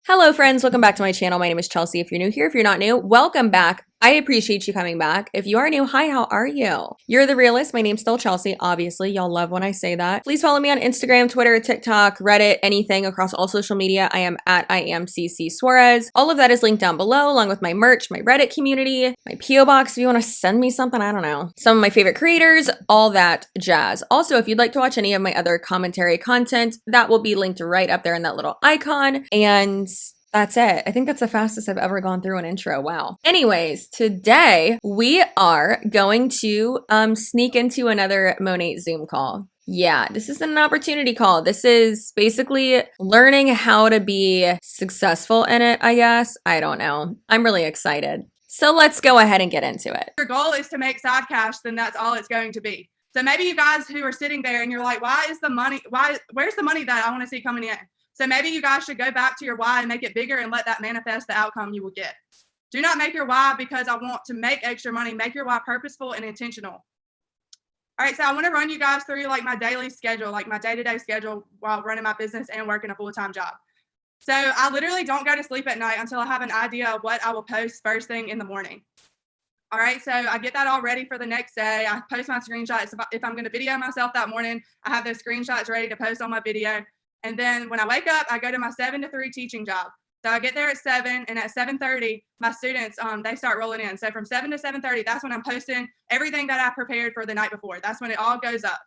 Hello friends, welcome back to my channel. My name is Chelsea. If you're new here, if you're not new, welcome back. I appreciate you coming back. If you are new, hi, how are you? You're the realist. My name's still Chelsea. Obviously, y'all love when I say that. Please follow me on Instagram, Twitter, TikTok, Reddit, anything across all social media. I am at CCsuarez. All of that is linked down below, along with my merch, my Reddit community, my PO box. If you want to send me something, I don't know. Some of my favorite creators, all that jazz. Also, if you'd like to watch any of my other commentary content, that will be linked right up there in that little icon. And that's it. I think that's the fastest I've ever gone through an intro. Wow. Anyways, today we are going to sneak into another Monat Zoom call. Yeah, this isn't an opportunity call. This is basically learning how to be successful in it, I guess. I don't know. I'm really excited. So let's go ahead and get into it. Your goal is to make side cash, then that's all it's going to be. So maybe you guys who are sitting there and you're like, where's the money that I want to see coming in? So maybe you guys should go back to your why and make it bigger and let that manifest the outcome you will get. Do not make your why because I want to make extra money. Make your why purposeful and intentional. All right, so I want to run you guys through like my daily schedule, like my day-to-day schedule while running my business and working a full-time job. So I literally don't go to sleep at night until I have an idea of what I will post first thing in the morning. All right, so I get that all ready for the next day. I post my screenshots. If I'm going to video myself that morning, I have those screenshots ready to post on my video. And then when I wake up, I go to my 7 to 3 teaching job. So I get there at 7, and at 7:30, my students, they start rolling in. So from 7 to 7:30, that's when I'm posting everything that I prepared for the night before. That's when it all goes up.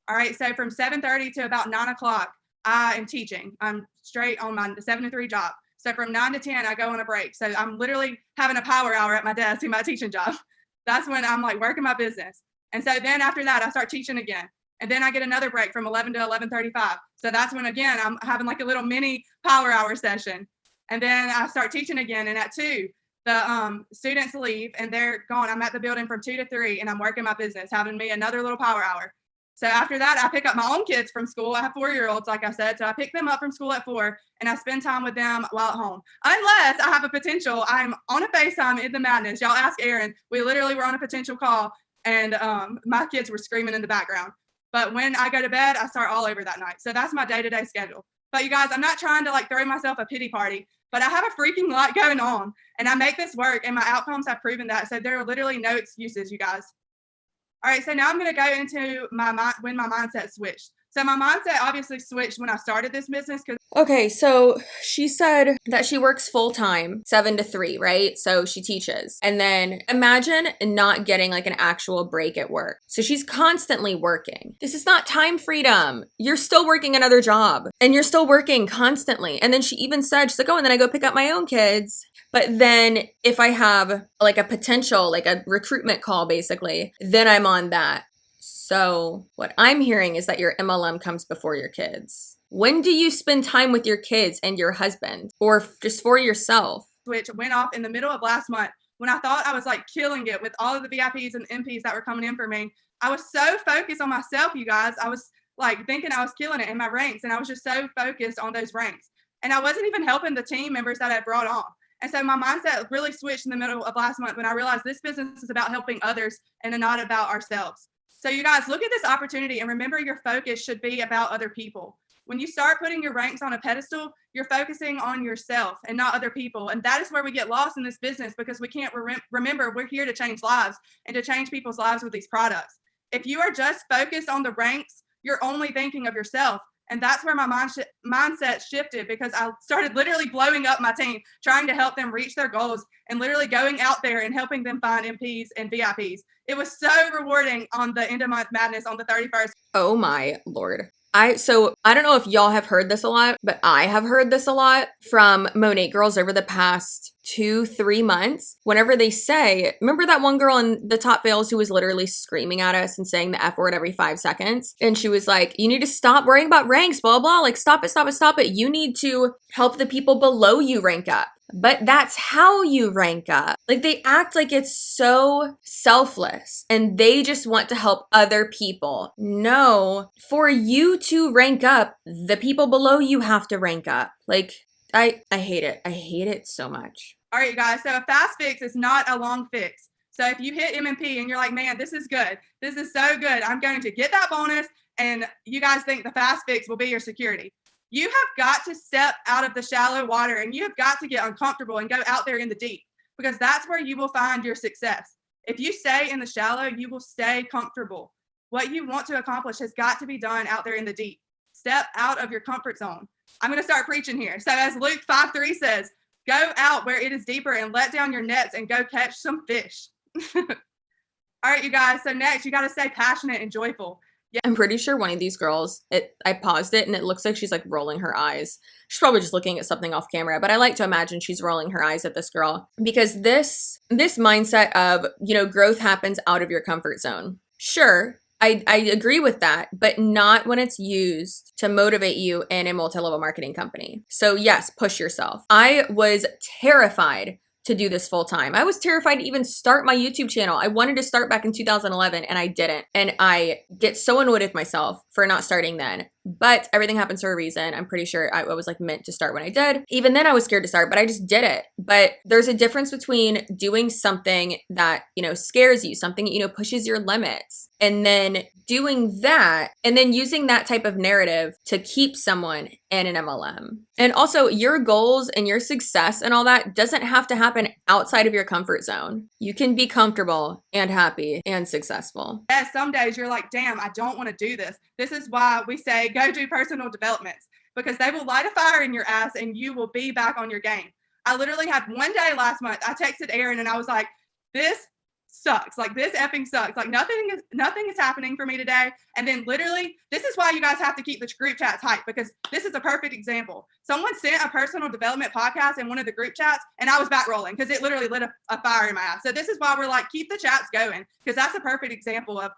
All right, so from 7:30 to about 9 o'clock, I am teaching. I'm straight on my 7 to 3 job. So from 9 to 10, I go on a break. So I'm literally having a power hour at my desk in my teaching job. That's when I'm like working my business. And so then after that, I start teaching again. And then I get another break from 11 to 11:35. So that's when, again, I'm having like a little mini power hour session. And then I start teaching again. And at 2, the students leave and they're gone. I'm at the building from 2 to 3 and I'm working my business, having me another little power hour. So after that, I pick up my own kids from school. I have 4-year-olds, like I said. So I pick them up from school at 4 and I spend time with them while at home. Unless I have a potential, I'm on a FaceTime in the madness. Y'all ask Aaron. We literally were on a potential call and my kids were screaming in the background. But when I go to bed, I start all over that night. So that's my day-to-day schedule. But you guys, I'm not trying to like throw myself a pity party, but I have a freaking lot going on and I make this work and my outcomes have proven that. So there are literally no excuses, you guys. All right, so now I'm going to go into when my mindset switched. So my mindset obviously switched when I started this business because Okay, so she said that she works full-time, 7 to 3, right? So she teaches. And then imagine not getting like an actual break at work. So she's constantly working. This is not time freedom. You're still working another job and you're still working constantly. And then she even said, she's like, oh, and then I go pick up my own kids. But then if I have like a potential, like a recruitment call, basically, then I'm on that. So what I'm hearing is that your MLM comes before your kids. When do you spend time with your kids and your husband or just for yourself? Which went off in the middle of last month when I thought I was like killing it with all of the VIPs and MPs that were coming in for me. I was so focused on myself, you guys. I was like thinking I was killing it in my ranks and I was just so focused on those ranks. And I wasn't even helping the team members that I brought on. And so my mindset really switched in the middle of last month when I realized this business is about helping others and not about ourselves. So you guys look at this opportunity and remember your focus should be about other people. When you start putting your ranks on a pedestal, you're focusing on yourself and not other people. And that is where we get lost in this business because we can't remember we're here to change lives and to change people's lives with these products. If you are just focused on the ranks, you're only thinking of yourself. And that's where my mindset shifted because I started literally blowing up my team, trying to help them reach their goals and literally going out there and helping them find MPs and VIPs. It was so rewarding on the end of month madness on the 31st. Oh my Lord. So I don't know if y'all have heard this a lot, but I have heard this a lot from Monat girls over the past 2-3 months. Whenever they say, remember that one girl in the top veils who was literally screaming at us and saying the F word every 5 seconds? And she was like, you need to stop worrying about ranks, blah, blah, like stop it, stop it, stop it. You need to help the people below you rank up. But that's how you rank up. Like they act like it's so selfless and they just want to help other people. No, for you to rank up, the people below you have to rank up. Like I hate it. I hate it so much. All right, you guys. So a fast fix is not a long fix. So if you hit M&P and you're like, man, this is good. This is so good. I'm going to get that bonus. And you guys think the fast fix will be your security. You have got to step out of the shallow water and you have got to get uncomfortable and go out there in the deep, because that's where you will find your success. If you stay in the shallow, you will stay comfortable. What you want to accomplish has got to be done out there in the deep. Step out of your comfort zone. I'm going to start preaching here. So as Luke 5:3 says, go out where it is deeper and let down your nets and go catch some fish. All right, you guys. So next, you got to stay passionate and joyful. Yeah. I'm pretty sure one of these girls, I paused it and it looks like she's like rolling her eyes. She's probably just looking at something off camera, but I like to imagine she's rolling her eyes at this girl, because this mindset of, you know, growth happens out of your comfort zone. Sure, I agree with that, but not when it's used to motivate you in a multi-level marketing company. So yes, push yourself. I was terrified to do this full time. I was terrified to even start my YouTube channel. I wanted to start back in 2011 and I didn't. And I get so annoyed with myself for not starting then. But everything happens for a reason. I'm pretty sure I was like meant to start when I did. Even then I was scared to start, but I just did it. But there's a difference between doing something that, you know, scares you, something, you know, pushes your limits, and then doing that and then using that type of narrative to keep someone in an MLM. And also your goals and your success and all that doesn't have to happen outside of your comfort zone. You can be comfortable and happy and successful. Yeah, some days you're like, damn, I don't want to do this. This is why we say go do personal developments, because they will light a fire in your ass and you will be back on your game. I literally had one day last month, I texted Aaron and I was like, this sucks. Like, this effing sucks. Like, nothing is happening for me today. And then literally, this is why you guys have to keep the group chats hype, because this is a perfect example. Someone sent a personal development podcast in one of the group chats and I was back rolling because it literally lit a fire in my ass. So this is why we're like, keep the chats going, because that's a perfect example of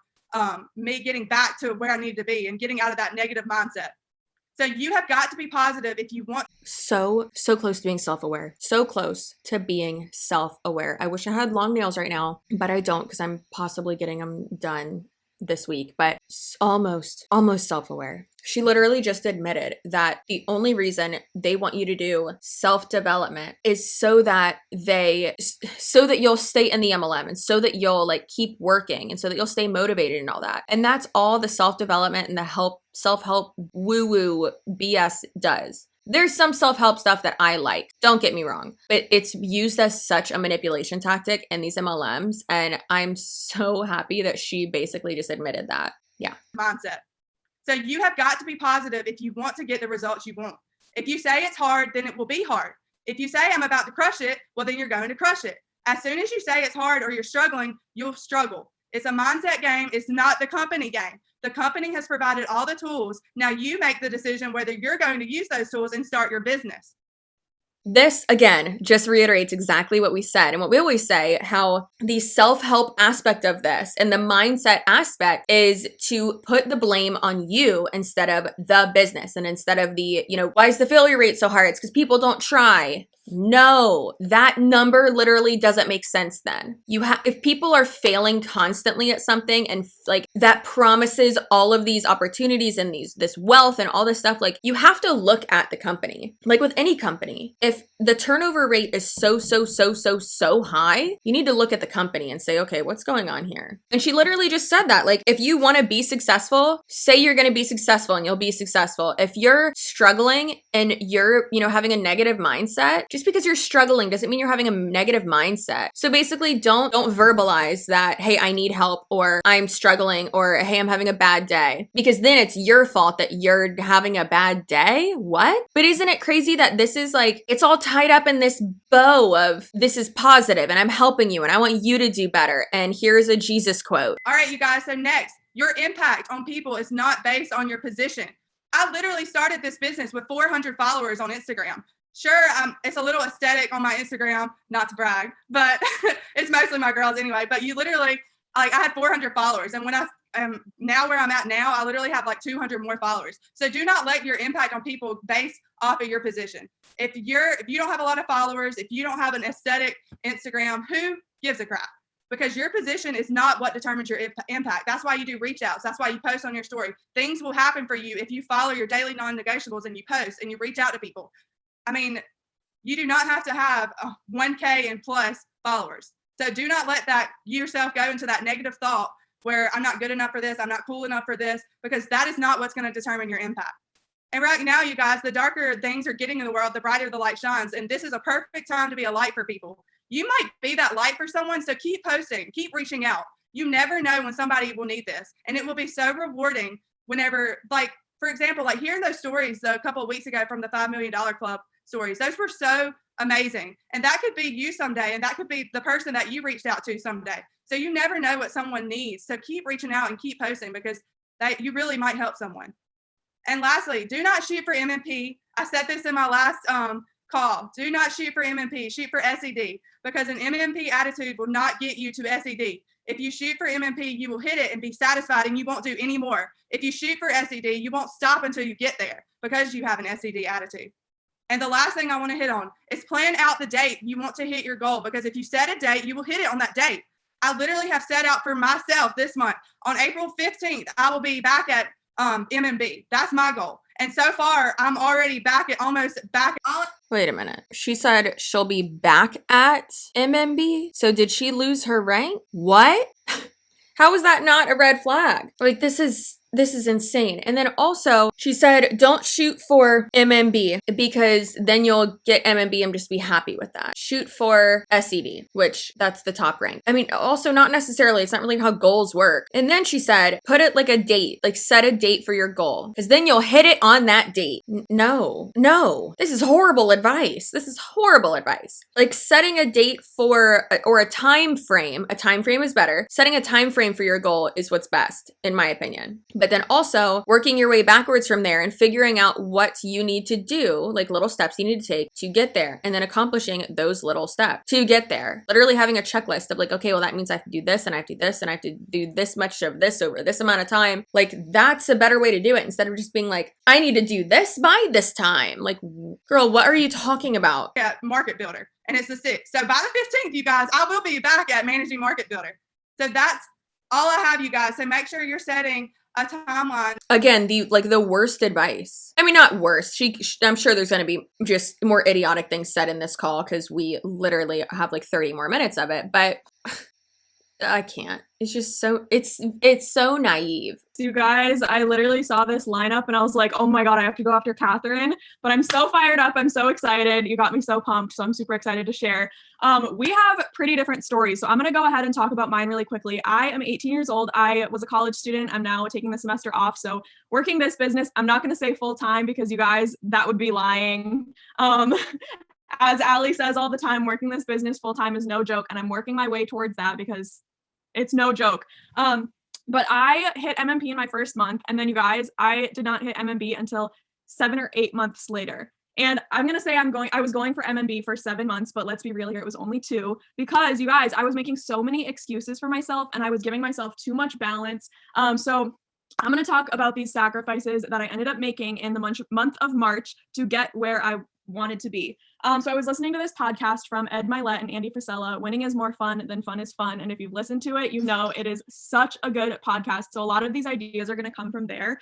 me getting back to where I need to be and getting out of that negative mindset. So you have got to be positive if you want. So close to being self-aware. So close to being self-aware. I wish I had long nails right now, but I don't, because I'm possibly getting them done this week, but almost self-aware. She literally just admitted that the only reason they want you to do self-development is so that you'll stay in the MLM and so that you'll like keep working and so that you'll stay motivated and all that. And that's all the self-development and the self-help woo-woo BS does. There's some self-help stuff that I like, don't get me wrong, but it's used as such a manipulation tactic in these MLMs. And I'm so happy that she basically just admitted that. Yeah. Mindset. So you have got to be positive if you want to get the results you want. If you say it's hard, then it will be hard. If you say I'm about to crush it, well, then you're going to crush it. As soon as you say it's hard or you're struggling, you'll struggle. It's a mindset game. It's not the company game. The company has provided all the tools. Now you make the decision whether you're going to use those tools and start your business. This, again, just reiterates exactly what we said and what we always say, how the self-help aspect of this and the mindset aspect is to put the blame on you instead of the business and instead of the, you know, why is the failure rate so hard? It's because people don't try. No, that number literally doesn't make sense then. If people are failing constantly at something and like that promises all of these opportunities and this wealth and all this stuff, like you have to look at the company. Like with any company, if the turnover rate is so high, you need to look at the company and say, okay, what's going on here? And she literally just said that, like, if you want to be successful, say you're going to be successful and you'll be successful. If you're struggling and you're, you know, having a negative mindset, just because you're struggling doesn't mean you're having a negative mindset. So basically don't verbalize that, hey, I need help, or I'm struggling, or hey, I'm having a bad day, because then it's your fault that you're having a bad day. What? But isn't it crazy that this is like, it's all tied up in this bow of this is positive and I'm helping you and I want you to do better. And here's a Jesus quote. All right, you guys. So next, your impact on people is not based on your position. I literally started this business with 400 followers on Instagram. Sure, it's a little aesthetic on my Instagram, not to brag, but it's mostly my girls anyway. But you literally, like, I had 400 followers. And when I now where I'm at now, I literally have like 200 more followers. So do not let your impact on people base off of your position. If you don't have a lot of followers, if you don't have an aesthetic Instagram, who gives a crap? Because your position is not what determines your impact. That's why you do reach outs. That's why you post on your story. Things will happen for you if you follow your daily non-negotiables and you post and you reach out to people. I mean, you do not have to have 1K and plus followers. So do not let that yourself go into that negative thought where I'm not good enough for this, I'm not cool enough for this, because that is not what's going to determine your impact. And right now, you guys, the darker things are getting in the world, the brighter the light shines. And this is a perfect time to be a light for people. You might be that light for someone, so keep posting, keep reaching out. You never know when somebody will need this. And it will be so rewarding whenever, like, for example, like hearing those stories a couple of weeks ago from the $5 million Club stories, those were so amazing. And that could be you someday, and that could be the person that you reached out to someday. So you never know what someone needs. So keep reaching out and keep posting, because you really might help someone. And lastly, do not shoot for MMP. I said this in my last call. Do not shoot for MMP. Shoot for SED, because an MMP attitude will not get you to SED. If you shoot for MMP, you will hit it and be satisfied, and you won't do any more. If you shoot for SED, you won't stop until you get there, because you have an SED attitude. And the last thing I want to hit on is plan out the date you want to hit your goal, because if you set a date, you will hit it on that date. I literally have set out for myself this month. On April 15th, I will be back at MMB. That's my goal. And so far, I'm already almost back. Wait a minute. She said she'll be back at MMB? So did she lose her rank? What? How is that not a red flag? Like, this is insane. And then also, she said, don't shoot for MMB, because then you'll get MMB and just be happy with that. Shoot for SED, which that's the top rank. I mean, also not necessarily, it's not really how goals work. And then she said, put it like a date, like set a date for your goal, because then you'll hit it on that date. No, this is horrible advice. This is horrible advice. Like, setting a date for, or a time frame is better. Setting a time frame for your goal is what's best, in my opinion. But then also working your way backwards from there and figuring out what you need to do, like little steps you need to take to get there, and then accomplishing those little steps to get there. Literally having a checklist of like, okay, well, that means I have to do this, and I have to do this, and I have to do this much of this over this amount of time. Like, that's a better way to do it, instead of just being like, I need to do this by this time. Like, girl, what are you talking about? Yeah, Market Builder, and it's the 6th. So by the 15th, you guys, I will be back at Managing Market Builder. So that's all I have, you guys. So make sure you're setting a timeline. Again, the worst advice. I mean, not worst. I'm sure there's going to be just more idiotic things said in this call, because we literally have like 30 more minutes of it, but I can't. It's just so, it's so naive. You guys, I literally saw this lineup and I was like, oh my God, I have to go after Catherine. But I'm so fired up. I'm so excited. You got me so pumped. So I'm super excited to share. We have pretty different stories. So I'm going to go ahead and talk about mine really quickly. I am 18 years old. I was a college student. I'm now taking the semester off. So working this business, I'm not going to say full time, because you guys, that would be lying. As Allie says all the time, working this business full time is no joke. And I'm working my way towards that, because it's no joke. But I hit MMP in my first month. And then you guys, I did not hit MMB until 7 or 8 months later. And I'm going to say I was going for MMB for 7 months, but let's be real here. It was only 2, because you guys, I was making so many excuses for myself, and I was giving myself too much balance. So I'm going to talk about these sacrifices that I ended up making in the month of March to get where I wanted to be. So I was listening to this podcast from Ed Milet and Andy Frisella, Winning is More Fun Than Fun is Fun. And if you've listened to it, you know it is such a good podcast. So a lot of these ideas are going to come from there.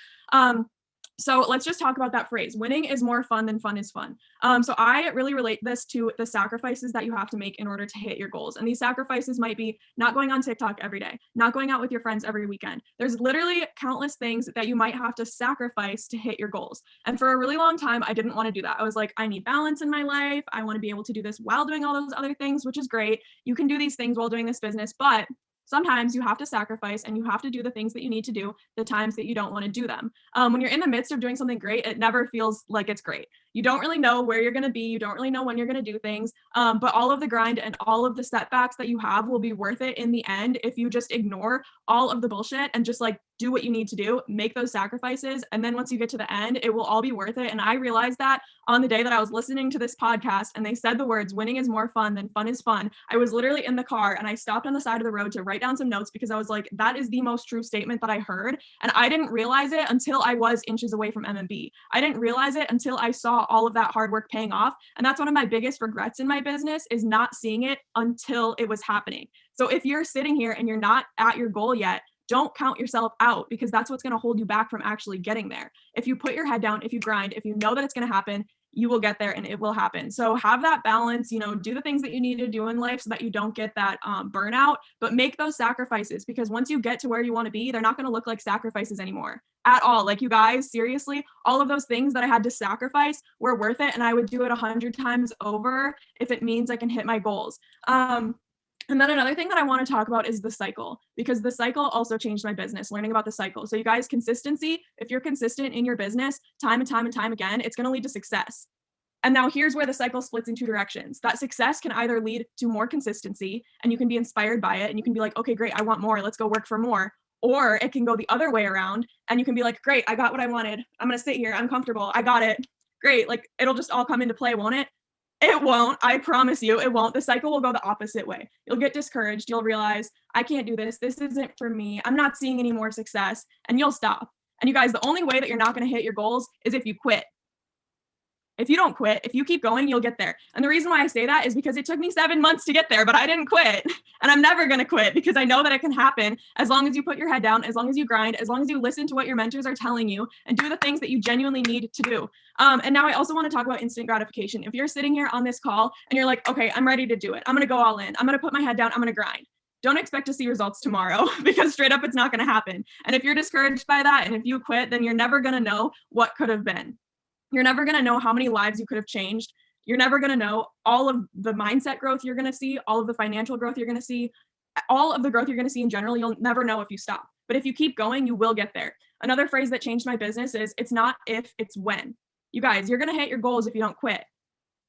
So let's just talk about that phrase. Winning is more fun than fun is fun. So I really relate this to the sacrifices that you have to make in order to hit your goals. And these sacrifices might be not going on TikTok every day, not going out with your friends every weekend. There's literally countless things that you might have to sacrifice to hit your goals. And for a really long time, I didn't want to do that. I was like, I need balance in my life. I want to be able to do this while doing all those other things, which is great. You can do these things while doing this business, but sometimes you have to sacrifice and you have to do the things that you need to do the times that you don't want to do them. When you're in the midst of doing something great, it never feels like it's great. You don't really know where you're going to be. You don't really know when you're going to do things. But all of the grind and all of the setbacks that you have will be worth it in the end if you just ignore all of the bullshit and just like do what you need to do, make those sacrifices. And then once you get to the end, it will all be worth it. And I realized that on the day that I was listening to this podcast and they said the words, winning is more fun than fun is fun. I was literally in the car and I stopped on the side of the road to write down some notes because I was like, that is the most true statement that I heard. And I didn't realize it until I was inches away from MMB. I didn't realize it until I saw all of that hard work paying off. And that's one of my biggest regrets in my business is not seeing it until it was happening. So if you're sitting here and you're not at your goal yet, don't count yourself out because that's what's going to hold you back from actually getting there. If you put your head down, if you grind, if you know that it's going to happen, you will get there and it will happen. So have that balance, you know, do the things that you need to do in life so that you don't get that burnout, but make those sacrifices, because once you get to where you want to be, they're not going to look like sacrifices anymore at all. Like, you guys, seriously, all of those things that I had to sacrifice were worth it. And I would do it 100 times over if it means I can hit my goals. And then another thing that I want to talk about is the cycle, because the cycle also changed my business, learning about the cycle. So you guys, consistency, if you're consistent in your business time and time and time again, it's going to lead to success. And now here's where the cycle splits in two directions. That success can either lead to more consistency and you can be inspired by it and you can be like, okay, great, I want more. Let's go work for more. Or it can go the other way around and you can be like, great, I got what I wanted. I'm going to sit here. I'm comfortable. I got it. Great. Like, it'll just all come into play, won't it? It won't. I promise you, it won't. The cycle will go the opposite way. You'll get discouraged. You'll realize, I can't do this. This isn't for me. I'm not seeing any more success. And you'll stop. And you guys, the only way that you're not going to hit your goals is if you quit. If you don't quit, if you keep going, you'll get there. And the reason why I say that is because it took me 7 months to get there, but I didn't quit. And I'm never going to quit because I know that it can happen as long as you put your head down, as long as you grind, as long as you listen to what your mentors are telling you and do the things that you genuinely need to do. And now I also want to talk about instant gratification. If you're sitting here on this call and you're like, okay, I'm ready to do it. I'm going to go all in. I'm going to put my head down. I'm going to grind. Don't expect to see results tomorrow because straight up, it's not going to happen. And if you're discouraged by that, and if you quit, then you're never going to know what could have been. You're never going to know how many lives you could have changed. You're never going to know all of the mindset growth you're going to see, all of the financial growth you're going to see, all of the growth you're going to see in general. You'll never know if you stop. But if you keep going, you will get there. Another phrase that changed my business is, it's not if, it's when. You guys, you're going to hit your goals if you don't quit.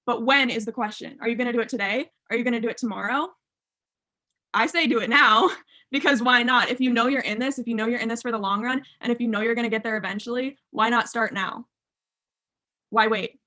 But when is the question? Are you going to do it today? Are you going to do it tomorrow? I say do it now, because why not? If you know you're in this, if you know you're in this for the long run, and if you know you're going to get there eventually, why not start now? Why wait?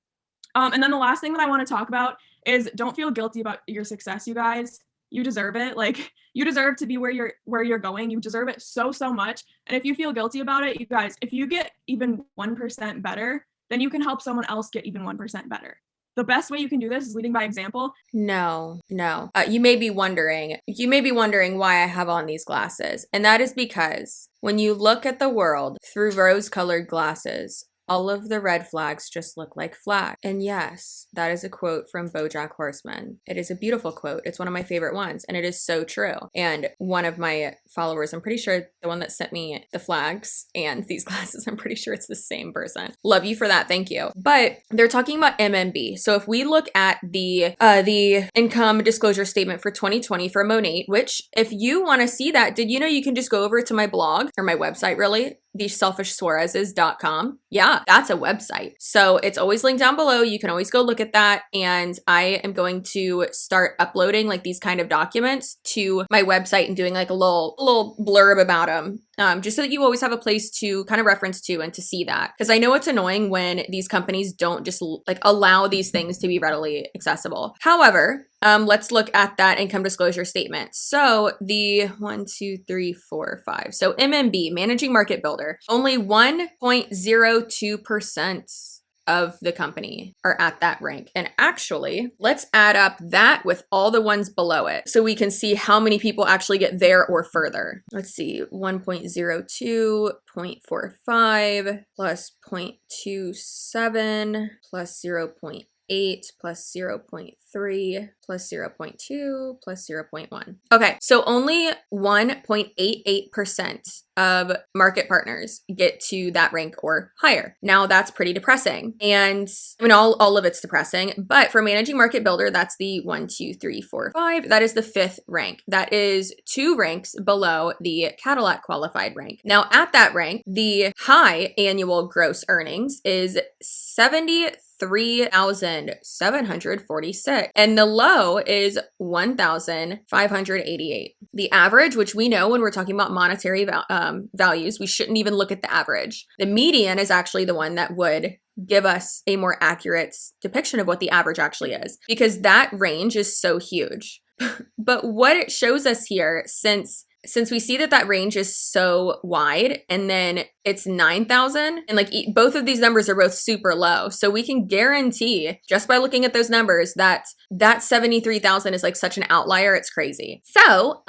And then the last thing that I want to talk about is, don't feel guilty about your success, you guys. You deserve it. Like, you deserve to be where you're going. You deserve it so much. And if you feel guilty about it, you guys, if you get even 1% better, then you can help someone else get even 1% better. The best way you can do this is leading by example. No. You may be wondering why I have on these glasses. And that is because when you look at the world through rose-colored glasses, all of the red flags just look like flags. And yes, that is a quote from BoJack Horseman. It is a beautiful quote. It's one of my favorite ones, and it is so true. And one of my followers, I'm pretty sure the one that sent me the flags and these glasses, I'm pretty sure it's the same person. Love you for that. Thank you. But they're talking about MMB. So if we look at the income disclosure statement for 2020 for Monat, which if you want to see that, did you know you can just go over to my blog, or my website really, theselfishsuarezes.com. Yeah, that's a website. So it's always linked down below. You can always go look at that. And I am going to start uploading like these kind of documents to my website and doing like a little blurb about them. Just so that you always have a place to kind of reference to and to see that. Because I know it's annoying when these companies don't just like allow these things to be readily accessible. However, let's look at that income disclosure statement. So the 1, 2, 3, 4, 5. So MMB, Managing Market Builder, only 1.02% of the company are at that rank. And actually, let's add up that with all the ones below it so we can see how many people actually get there or further. Let's see, 1.02, 0.45 plus 0.27 plus 0.8 plus 0.3 plus 0.2 plus 0.1. Okay, so only 1.88% of market partners get to that rank or higher. Now that's pretty depressing. And I mean, all of it's depressing, but for Managing Market Builder, that's the 1, 2, 3, 4, 5. That is the 5th rank. That is 2 ranks below the Cadillac qualified rank. Now at that rank, the high annual gross earnings is 73,746, and the low is 1,588. The average, which we know when we're talking about monetary values, we shouldn't even look at the average. The median is actually the one that would give us a more accurate depiction of what the average actually is, because that range is so huge. But what it shows us here, since since we see that that range is so wide and then it's 9,000 and like both of these numbers are both super low. So we can guarantee just by looking at those numbers that that 73,000 is like such an outlier. It's crazy. So,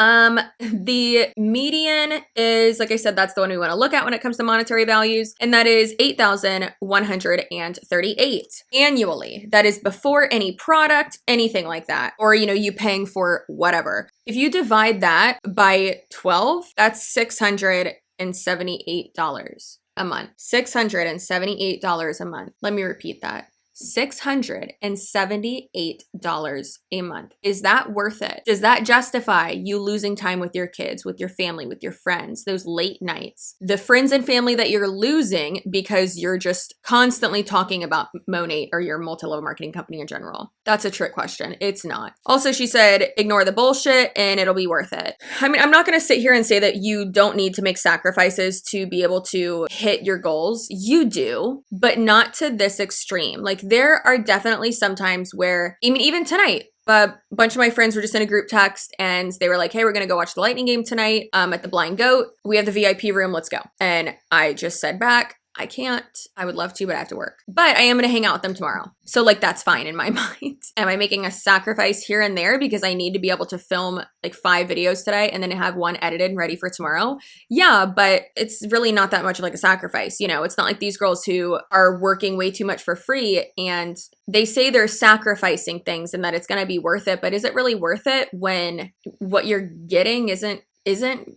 the median is, like I said, that's the one we want to look at when it comes to monetary values. And that is 8,138 annually. That is before any product, anything like that. Or, you know, you paying for whatever. If you divide that by 12, that's $678 a month. $678 a month. Let me repeat that. $678 a month. Is that worth it? Does that justify you losing time with your kids, with your family, with your friends, those late nights, the friends and family that you're losing because you're just constantly talking about Monat or your multi-level marketing company in general? That's a trick question. It's not. Also, she said, ignore the bullshit and it'll be worth it. I mean, I'm not going to sit here and say that you don't need to make sacrifices to be able to hit your goals. You do, but not to this extreme. Like, there are definitely some times where, even tonight, a bunch of my friends were just in a group text and they were like, hey, we're going to go watch the Lightning game tonight at the Blind Goat. We have the VIP room. Let's go. And I just said back, I can't. I would love to, but I have to work. But I am going to hang out with them tomorrow. So like, that's fine in my mind. Am I making a sacrifice here and there because I need to be able to film like 5 videos today and then have one edited and ready for tomorrow? Yeah, but it's really not that much of like a sacrifice. You know, it's not like these girls who are working way too much for free and they say they're sacrificing things and that it's going to be worth it. But is it really worth it when what you're getting isn't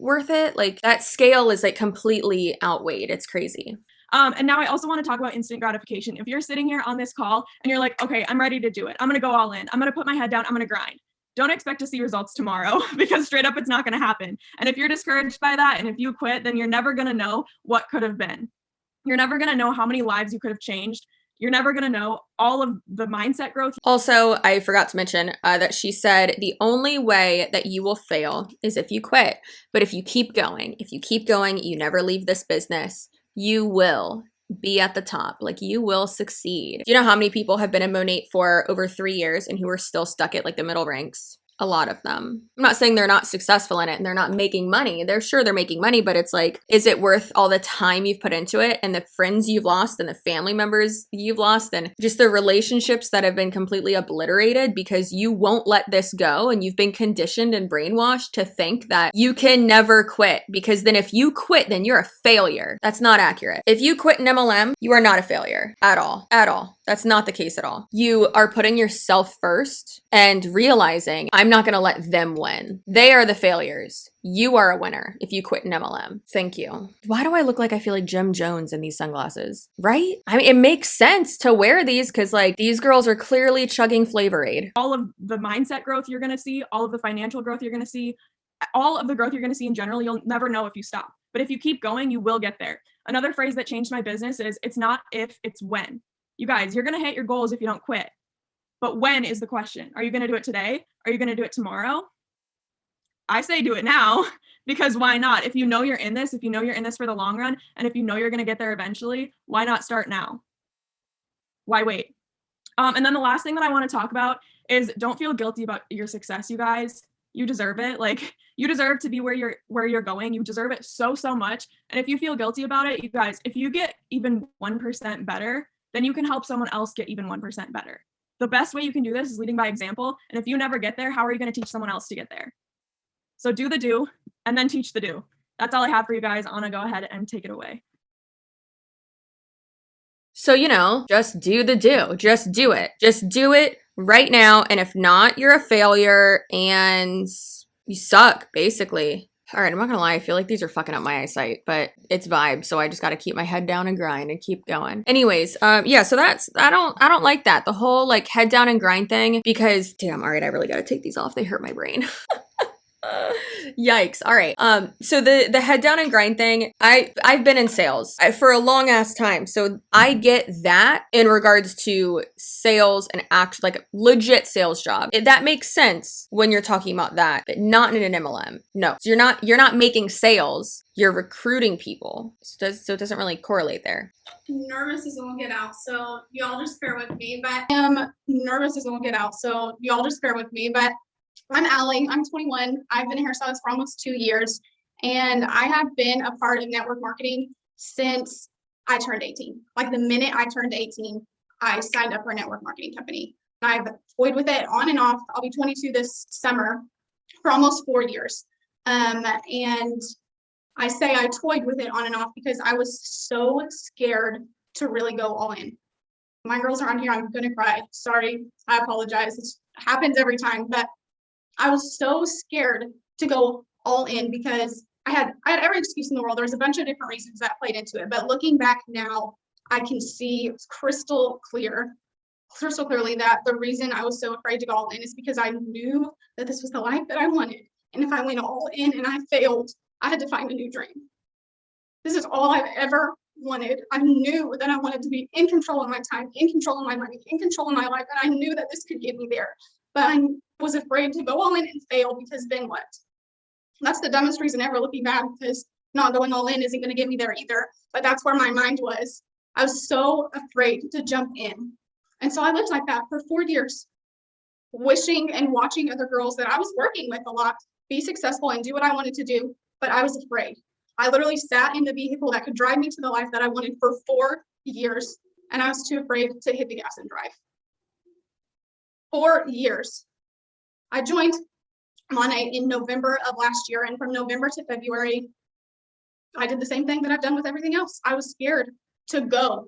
worth it? Like, that scale is like completely outweighed. It's crazy. And now I also want to talk about instant gratification. If you're sitting here on this call and you're like, okay, I'm ready to do it. I'm going to go all in. I'm going to put my head down. I'm going to grind. Don't expect to see results tomorrow because straight up, it's not going to happen. And if you're discouraged by that, and if you quit, then you're never going to know what could have been. You're never going to know how many lives you could have changed. You're never going to know all of the mindset growth. Also, I forgot to mention that she said the only way that you will fail is if you quit. But if you keep going, you never leave this business, you will be at the top. Like, you will succeed. Do you know how many people have been in Monat for over 3 years and who are still stuck at like the middle ranks? A lot of them. I'm not saying they're not successful in it and they're not making money. They're making money, but it's like, is it worth all the time you've put into it and the friends you've lost and the family members you've lost and just the relationships that have been completely obliterated because you won't let this go and you've been conditioned and brainwashed to think that you can never quit, because then if you quit, then you're a failure. That's not accurate. If you quit an MLM, you are not a failure at all. At all. That's not the case at all. You are putting yourself first and realizing, I'm not going to let them win. They are the failures. You are a winner if you quit an MLM. Thank you. Why do I look like I feel like Jim Jones in these sunglasses? Right? I mean, it makes sense to wear these because like these girls are clearly chugging Flavor Aid. All of the mindset growth you're going to see, all of the financial growth you're going to see, all of the growth you're going to see in general, you'll never know if you stop. But if you keep going, you will get there. Another phrase that changed my business is, it's not if, it's when. You guys, you're going to hit your goals if you don't quit. But when is the question? Are you going to do it today? Are you going to do it tomorrow? I say do it now, because why not? If you know you're in this, if you know you're in this for the long run, and if you know you're going to get there eventually, why not start now? Why wait? And then the last thing that I want to talk about is, don't feel guilty about your success, you guys. You deserve it. Like, you deserve to be where you're going. You deserve it so much. And if you feel guilty about it, you guys, if you get even 1% better, then you can help someone else get even 1% better. The best way you can do this is leading by example. And if you never get there, how are you going to teach someone else to get there? So do the do and then teach the do. That's all I have for you guys. Anna, go ahead and take it away. So, you know, just do the do. Just do it. Just do it right now. And if not, you're a failure and you suck, basically. All right, I'm not gonna lie, I feel like these are fucking up my eyesight, but it's vibes, so I just gotta keep my head down and grind and keep going. Anyways, yeah, so that's, I don't like that, the whole like head down and grind thing, because damn, all right, I really gotta take these off, they hurt my brain. Yikes. All right. So the head down and grind thing, I've been in sales for a long ass time. So I get that in regards to sales and act like a legit sales job. That makes sense when you're talking about that, but not in an MLM. No, so you're not making sales. You're recruiting people. So it doesn't really correlate there. Nervous as it won't get out, so y'all just bear with me. But I am nervous as it won't get out, so y'all just bear with me. But I'm Allie. I'm 21. I've been a hairstylist for almost 2 years, and I have been a part of network marketing since I turned 18. Like the minute I turned 18, I signed up for a network marketing company. I've toyed with it on and off. I'll be 22 this summer for almost 4 years. And I say I toyed with it on and off because I was so scared to really go all in. My girls are on here. I'm going to cry. Sorry. I apologize. It happens every time, but I was so scared to go all in because I had every excuse in the world. There was a bunch of different reasons that played into it, but looking back now, I can see crystal clearly that the reason I was so afraid to go all in is because I knew that this was the life that I wanted. And if I went all in and I failed, I had to find a new dream. This is all I've ever wanted. I knew that I wanted to be in control of my time, in control of my money, in control of my life, and I knew that this could get me there. But I was afraid to go all in and fail because then what? That's the dumbest reason ever, looking back, because not going all in isn't going to get me there either. But that's where my mind was. I was so afraid to jump in. And so I lived like that for 4 years, wishing and watching other girls that I was working with a lot be successful and do what I wanted to do, but I was afraid. I literally sat in the vehicle that could drive me to the life that I wanted for 4 years, and I was too afraid to hit the gas and drive. 4 years. I joined Monat in November of last year, and from November to February, I did the same thing that I've done with everything else. I was scared to go.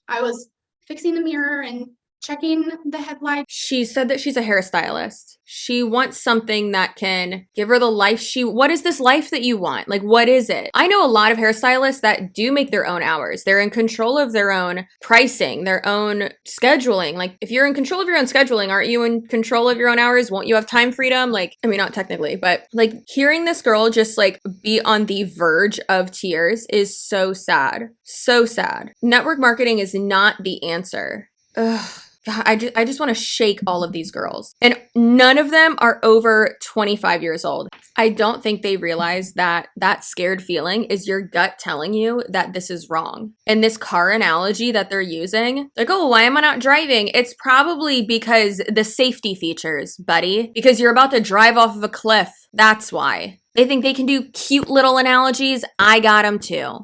I was fixing the mirror and checking the headlights. She said that she's a hairstylist. She wants something that can give her the life what is this life that you want? Like, what is it? I know a lot of hairstylists that do make their own hours. They're in control of their own pricing, their own scheduling. Like, if you're in control of your own scheduling, aren't you in control of your own hours? Won't you have time freedom? Like, I mean, not technically, but like hearing this girl just like be on the verge of tears is so sad. So sad. Network marketing is not the answer. Ugh. God, I just want to shake all of these girls. And none of them are over 25 years old. I don't think they realize that that scared feeling is your gut telling you that this is wrong. And this car analogy that they're using, like, oh, why am I not driving? It's probably because the safety features, buddy. Because you're about to drive off of a cliff. That's why. They think they can do cute little analogies. I got them too.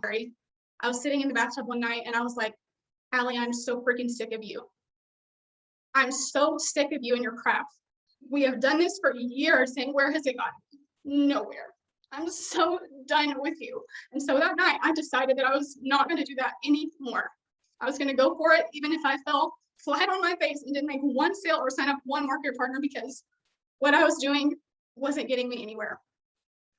I was sitting in the bathtub one night and I was like, Allie, I'm so freaking sick of you. I'm so sick of you and your crap. We have done this for years, and where has it gotten? Nowhere. I'm so done with you. And so that night, I decided that I was not going to do that anymore. I was going to go for it, even if I fell flat on my face and didn't make one sale or sign up one market partner, because what I was doing wasn't getting me anywhere.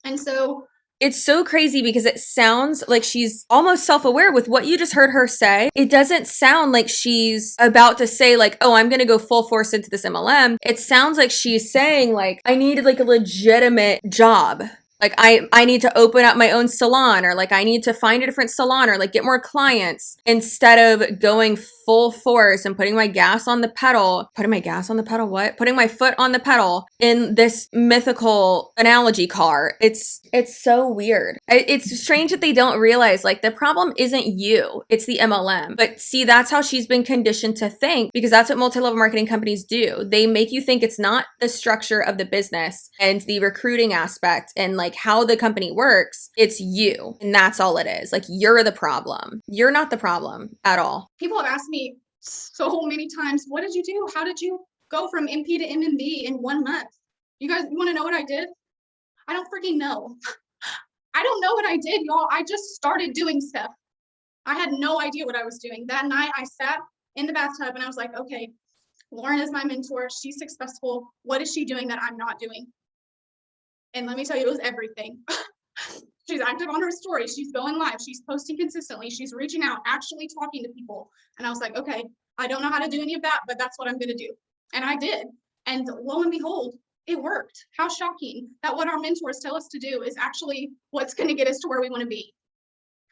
And so it's so crazy because it sounds like she's almost self-aware with what you just heard her say. It doesn't sound like she's about to say like, oh, I'm going to go full force into this MLM. It sounds like she's saying like, I needed like a legitimate job. Like I need to open up my own salon, or like I need to find a different salon, or like get more clients, instead of going full force and putting my gas on the pedal. Putting my gas on the pedal? What? Putting my foot on the pedal in this mythical analogy car. It's so weird. It's strange that they don't realize like the problem isn't you, it's the MLM. But see, that's how she's been conditioned to think, because that's what multi-level marketing companies do. They make you think it's not the structure of the business and the recruiting aspect and like how the company works. It's you. And that's all it is. Like, you're the problem. You're not the problem at all. People have asked me so many times, what did you do? How did you go from MP to MMB in 1 month? You guys want to know what I did? I don't freaking know. I don't know what I did, y'all. I just started doing stuff. I had no idea what I was doing. That night I sat in the bathtub and I was like, okay, Lauren is my mentor. She's successful. What is she doing that I'm not doing? And let me tell you, it was everything. She's active on her story. She's going live. She's posting consistently. She's reaching out, actually talking to people. And I was like, okay, I don't know how to do any of that, but that's what I'm going to do. And I did. And lo and behold, it worked. How shocking that what our mentors tell us to do is actually what's going to get us to where we want to be.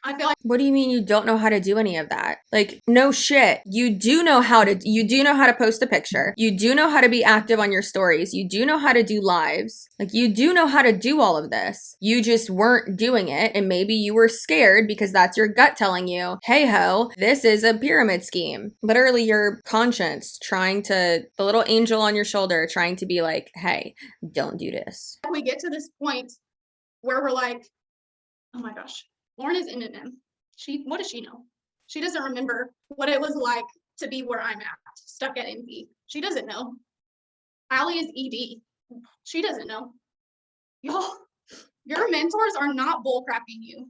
I feel like What do you mean you don't know how to do any of that? Like, no shit. You do know how to post a picture. You do know how to be active on your stories. You do know how to do lives. Like, you do know how to do all of this. You just weren't doing it, and maybe you were scared because that's your gut telling you, hey ho, this is a pyramid scheme. Literally your conscience the little angel on your shoulder trying to be like, hey, don't do this. we get to this point where we're like, oh my gosh, Lauren is in an M. What does she know? She doesn't remember what it was like to be where I'm at, stuck at NP. She doesn't know. Allie is ED. She doesn't know. Y'all, your mentors are not bullcrapping you.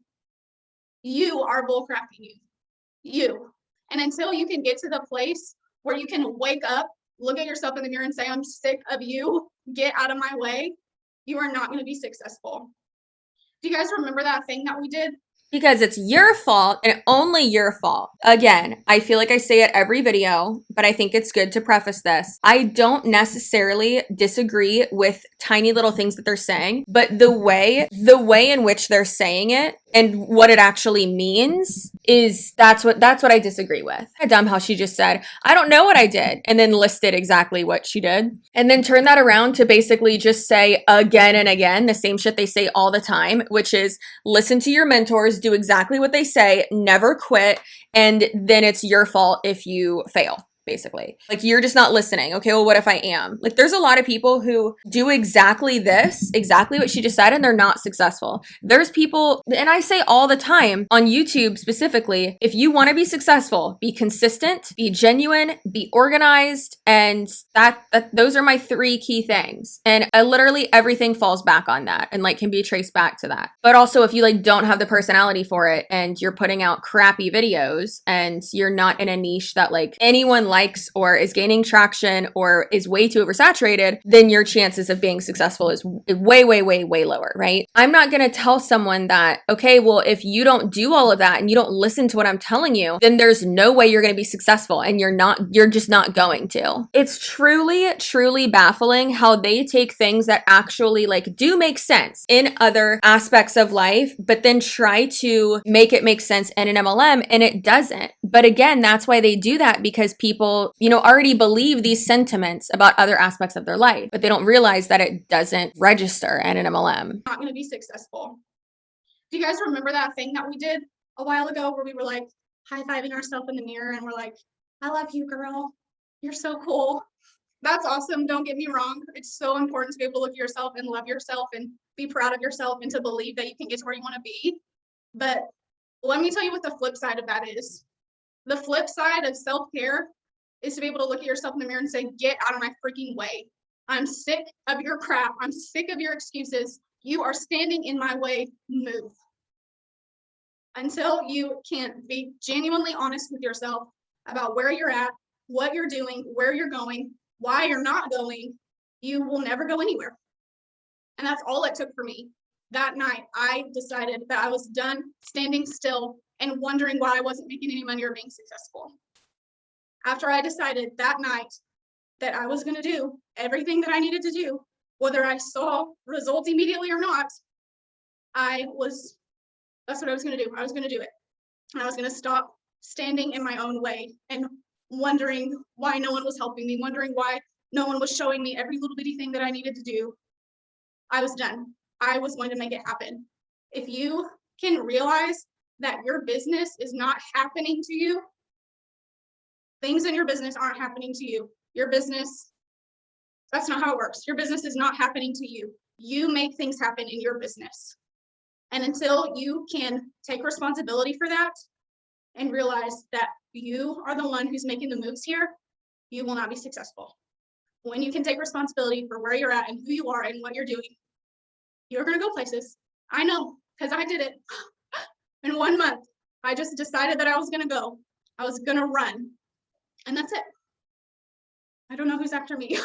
You are bullcrapping you. You. And until you can get to the place where you can wake up, look at yourself in the mirror and say, I'm sick of you, get out of my way, you are not going to be successful. Do you guys remember that thing that we did? Because it's your fault and only your fault. Again, I feel like I say it every video, but I think it's good to preface this. I don't necessarily disagree with tiny little things that they're saying, but the way in which they're saying it and what it actually means that's what I disagree with. Dumb how she just said, I don't know what I did, and then listed exactly what she did. And then turn that around to basically just say again and again the same shit they say all the time, which is listen to your mentors, do exactly what they say, never quit, and then it's your fault if you fail. Basically, like, you're just not listening. Okay, well, what if I am? Like, there's a lot of people who do exactly what she just said, and they're not successful. There's people, and I say all the time on YouTube specifically, if you want to be successful, be consistent, be genuine, be organized, and those are my 3 key things. And literally everything falls back on that and like can be traced back to that. But also, if you like don't have the personality for it and you're putting out crappy videos and you're not in a niche that like anyone likes or is gaining traction or is way too oversaturated, then your chances of being successful is way, way, way, way lower, right? I'm not going to tell someone that, okay, well, if you don't do all of that and you don't listen to what I'm telling you, then there's no way you're going to be successful, and you're just not going to. It's truly, truly baffling how they take things that actually like do make sense in other aspects of life, but then try to make it make sense in an MLM, and it doesn't. But again, that's why they do that, because people, already believe these sentiments about other aspects of their life, but they don't realize that it doesn't register in an MLM. Not going to be successful. Do you guys remember that thing that we did a while ago where we were like high-fiving ourselves in the mirror and we're like, I love you, girl. You're so cool. That's awesome. Don't get me wrong. It's so important to be able to look at yourself and love yourself and be proud of yourself and to believe that you can get to where you want to be. But let me tell you what the flip side of that is. The flip side of self-care is to be able to look at yourself in the mirror and say, get out of my freaking way. I'm sick of your crap. I'm sick of your excuses. You are standing in my way. Move. Until you can be genuinely honest with yourself about where you're at, what you're doing, where you're going, why you're not going, you will never go anywhere. And that's all it took for me. That night, I decided that I was done standing still and wondering why I wasn't making any money or being successful. After I decided that night that I was going to do everything that I needed to do, whether I saw results immediately or not, that's what I was going to do. I was going to do it. And I was going to stop standing in my own way and wondering why no one was helping me, wondering why no one was showing me every little bitty thing that I needed to do. I was done. I was going to make it happen. If you can realize that your business is not happening to you, things in your business aren't happening to you. Your business, that's not how it works. Your business is not happening to you. You make things happen in your business. And until you can take responsibility for that and realize that you are the one who's making the moves here, you will not be successful. When you can take responsibility for where you're at and who you are and what you're doing, you're going to go places. I know, because I did it in 1 month. I just decided that I was going to go. I was going to run. And that's it. I don't know who's after me.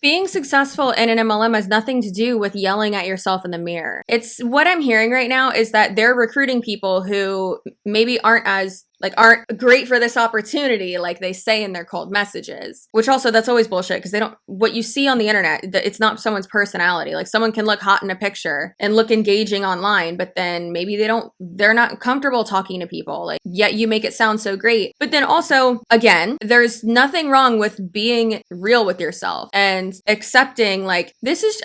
Being successful in an MLM has nothing to do with yelling at yourself in the mirror. It's what I'm hearing right now is that they're recruiting people who maybe aren't as like aren't great for this opportunity, like they say in their cold messages. Which also, that's always bullshit, because they don't, what you see on the internet, it's not someone's personality. Like someone can look hot in a picture and look engaging online, but then maybe they're not comfortable talking to people. Like, yet you make it sound so great. But then also, again, there's nothing wrong with being real with yourself and accepting, like,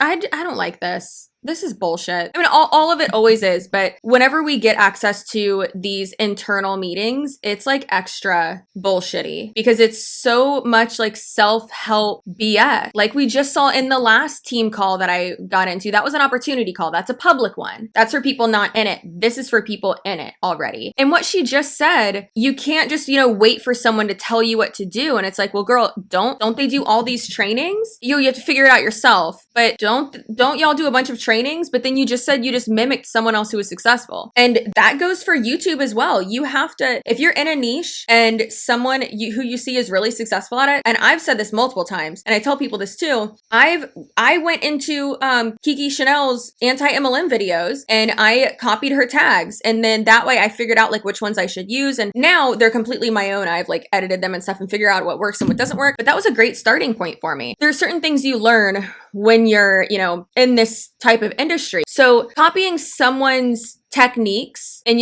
I don't like this. This is bullshit. I mean, all of it always is, but whenever we get access to these internal meetings, it's like extra bullshitty because it's so much like self-help BS. Like we just saw in the last team call that I got into, that was an opportunity call. That's a public one. That's for people not in it. This is for people in it already. And what she just said, you can't just, wait for someone to tell you what to do. And it's like, well, girl, don't they do all these trainings? You have to figure it out yourself, but don't y'all do a bunch of trainings, but then you just said you just mimicked someone else who was successful. And that goes for YouTube as well. You have to, if you're in a niche and someone who you see is really successful at it, and I've said this multiple times, and I tell people this too, I went into Kiki Chanel's anti-MLM videos and I copied her tags. And then that way I figured out like which ones I should use. And now they're completely my own. I've like edited them and stuff and figure out what works and what doesn't work. But that was a great starting point for me. There are certain things you learn when you're, in this type of industry. So copying someone's techniques and,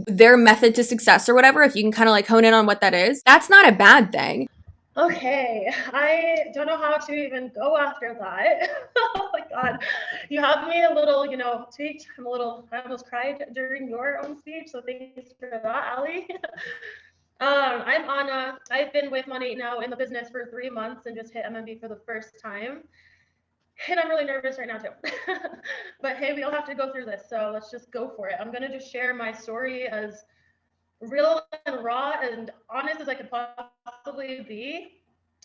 their method to success or whatever, if you can kind of like hone in on what that is, that's not a bad thing. Okay, I don't know how to even go after that. Oh my God. You have me a little, tweaked. I almost cried during your own speech. So thanks for that, Allie. I'm Anna. I've been with Monat now in the business for 3 months and just hit MMB for the first time. And I'm really nervous right now too. But hey, we all have to go through this. So let's just go for it. I'm going to just share my story as real and raw and honest as I could possibly be.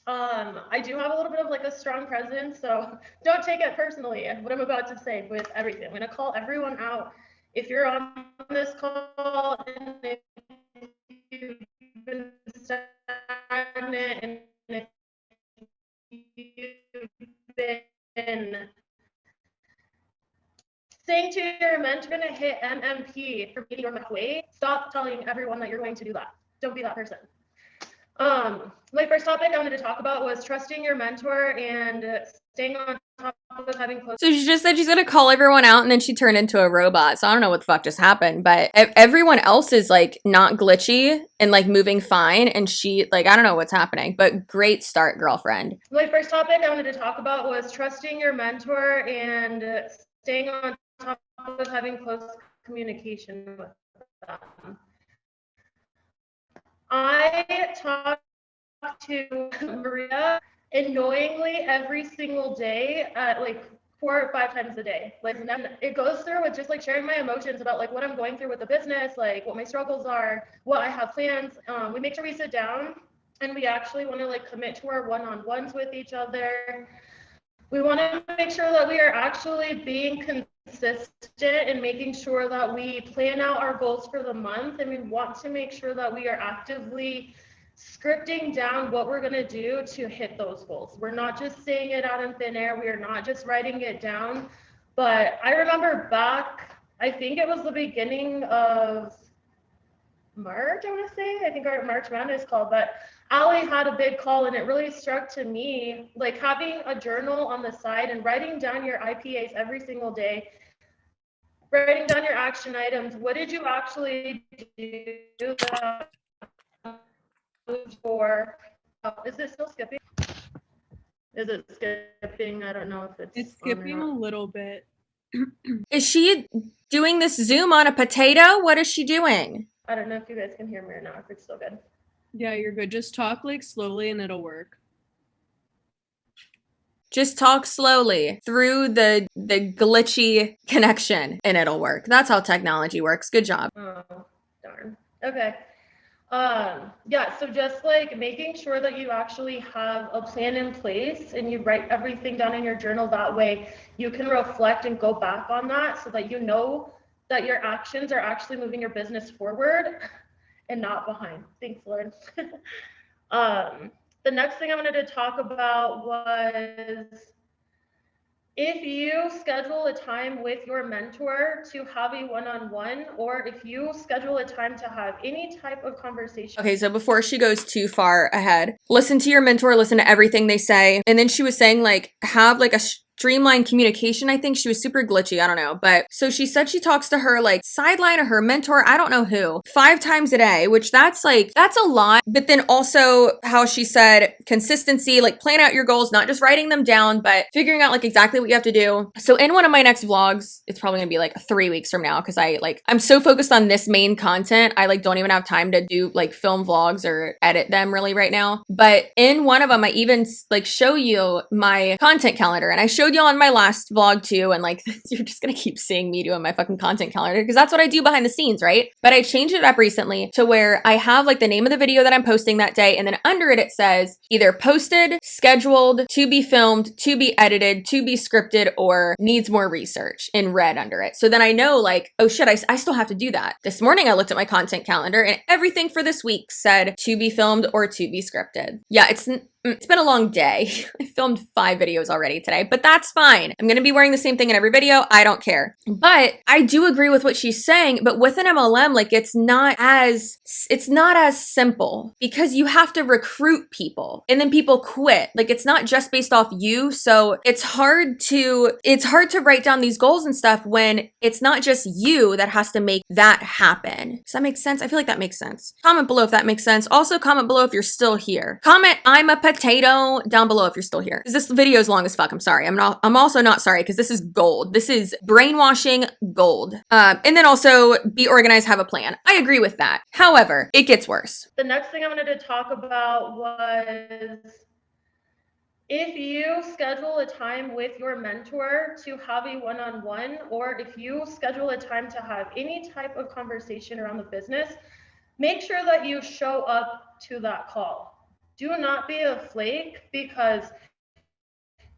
I do have a little bit of like a strong presence, so don't take it personally what I'm about to say with everything. I'm going to call everyone out. If you're on this call and if you've been stagnant and if you've been saying to your mentor, you're going to hit MMP for meeting your way, stop telling everyone that you're going to do that. Don't be that person. My first topic I wanted to talk about was trusting your mentor and staying on top of having close. So she just said she's going to call everyone out and then she turned into a robot. So I don't know what the fuck just happened, but everyone else is like not glitchy and like moving fine. And she like, I don't know what's happening, but great start, girlfriend. My first topic I wanted to talk about was trusting your mentor and staying on top of having close communication with them. I talk to Maria annoyingly every single day at like 4 or 5 times a day. Like, and then it goes through with just like sharing my emotions about like what I'm going through with the business, like what my struggles are, what I have plans. We make sure we sit down and we actually want to like commit to our one-on-ones with each other. We want to make sure that we are actually being consistent and making sure that we plan out our goals for the month, and we want to make sure that we are actively scripting down what we're going to do to hit those goals. We're not just saying it out in thin air. We are not just writing it down. But I remember back, I think it was the beginning of March, I want to say. I think our March Madness call, but Allie had a big call, and it really struck to me, like having a journal on the side and writing down your IPAs every single day, writing down your action items. What did you actually do for? Is it still skipping? Is it skipping? I don't know if It's skipping a little bit. Is she doing this Zoom on a potato? What is she doing? I don't know if you guys can hear me or not, if it's still good. Yeah, you're good. Just talk like slowly and it'll work. Just talk slowly through the glitchy connection and it'll work. That's how technology works. Good job. Oh, darn. Okay. Yeah, so just like making sure that you actually have a plan in place and you write everything down in your journal. That way you can reflect and go back on that so that you know that your actions are actually moving your business forward and not behind. Thanks, Lord. The next thing I wanted to talk about was if you schedule a time with your mentor to have a one-on-one, or if you schedule a time to have any type of conversation. Okay, so before she goes too far ahead, listen to your mentor, listen to everything they say. And then she was saying, like, have like a streamlined communication. I think she was super glitchy. I don't know. But so she said she talks to her like sideline or her mentor, I don't know who, 5 times a day, which that's a lot. But then also how she said consistency, like plan out your goals, not just writing them down, but figuring out like exactly what you have to do. So in one of my next vlogs, it's probably gonna be like 3 weeks from now, because I'm so focused on this main content. I like don't even have time to do like film vlogs or edit them really right now. But in one of them, I even like show you my content calendar, and I showed you on my last vlog too. And like, you're just gonna keep seeing me doing my fucking content calendar because that's what I do behind the scenes, right? But I changed it up recently to where I have like the name of the video that I'm posting that day, and then under it, it says either posted, scheduled, to be filmed, to be edited, to be scripted, or needs more research in red under it. So then I know like, oh shit, I still have to do that. This morning I looked at my content calendar and everything for this week said to be filmed or to be scripted. Yeah, it's been a long day. I filmed 5 videos already today, but that's fine. I'm going to be wearing the same thing in every video. I don't care. But I do agree with what she's saying, but with an MLM, like it's not as simple, because you have to recruit people and then people quit. Like it's not just based off you. So it's hard to write down these goals and stuff when it's not just you that has to make that happen. Does that make sense? I feel like that makes sense. Comment below if that makes sense. Also comment below if you're still here. Comment I'm a potato down below if you're still here. Because this video is long as fuck. I'm sorry. I'm also not sorry, because this is gold. This is brainwashing gold. And then also be organized, have a plan. I agree with that. However, it gets worse. The next thing I wanted to talk about was, if you schedule a time with your mentor to have a one-on-one, or if you schedule a time to have any type of conversation around the business, make sure that you show up to that call. Do not be a flake, because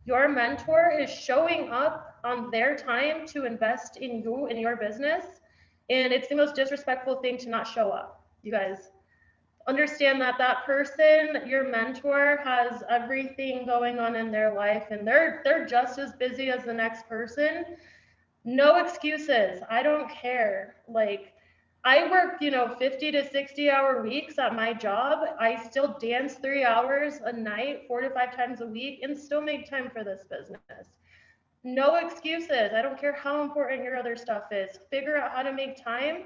your mentor is showing up on their time to invest in you and your business. And it's the most disrespectful thing to not show up. You guys understand that that person, your mentor, has everything going on in their life, and they're just as busy as the next person. No excuses. I don't care. Like, I work, 50 to 60 hour weeks at my job. I still dance 3 hours a night, 4 to 5 times a week, and still make time for this business. No excuses. I don't care how important your other stuff is. Figure out how to make time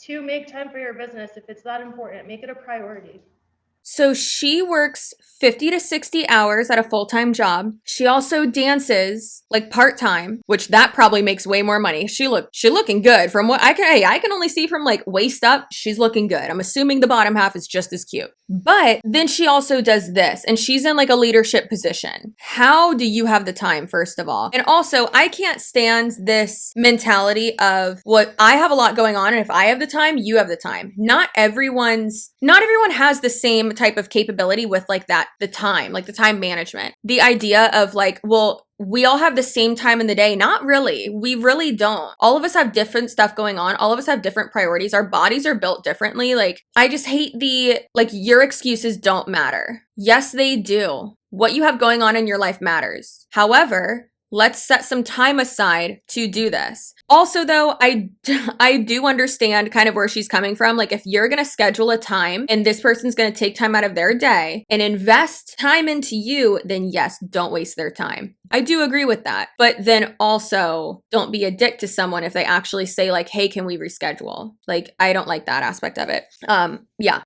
for your business. If it's that important, make it a priority. So she works 50 to 60 hours at a full-time job. She also dances like part-time, which that probably makes way more money. She looking good from what I can only see from like waist up. She's looking good. I'm assuming the bottom half is just as cute. But then she also does this, and she's in like a leadership position. How do you have the time, first of all? And also, I can't stand this mentality of what I have a lot going on, and if I have the time, you have the time. Not everyone has the same type of capability with like that, the time management. The idea of like, well, we all have the same time in the day. Not really. We really don't. All of us have different stuff going on. All of us have different priorities. Our bodies are built differently. Like, I just hate your excuses don't matter. Yes, they do. What you have going on in your life matters. However, let's set some time aside to do this. Also, though, I do understand kind of where she's coming from. Like, if you're going to schedule a time and this person's going to take time out of their day and invest time into you, then yes, don't waste their time. I do agree with that. But then also, don't be a dick to someone if they actually say like, hey, can we reschedule? Like, I don't like that aspect of it. Yeah.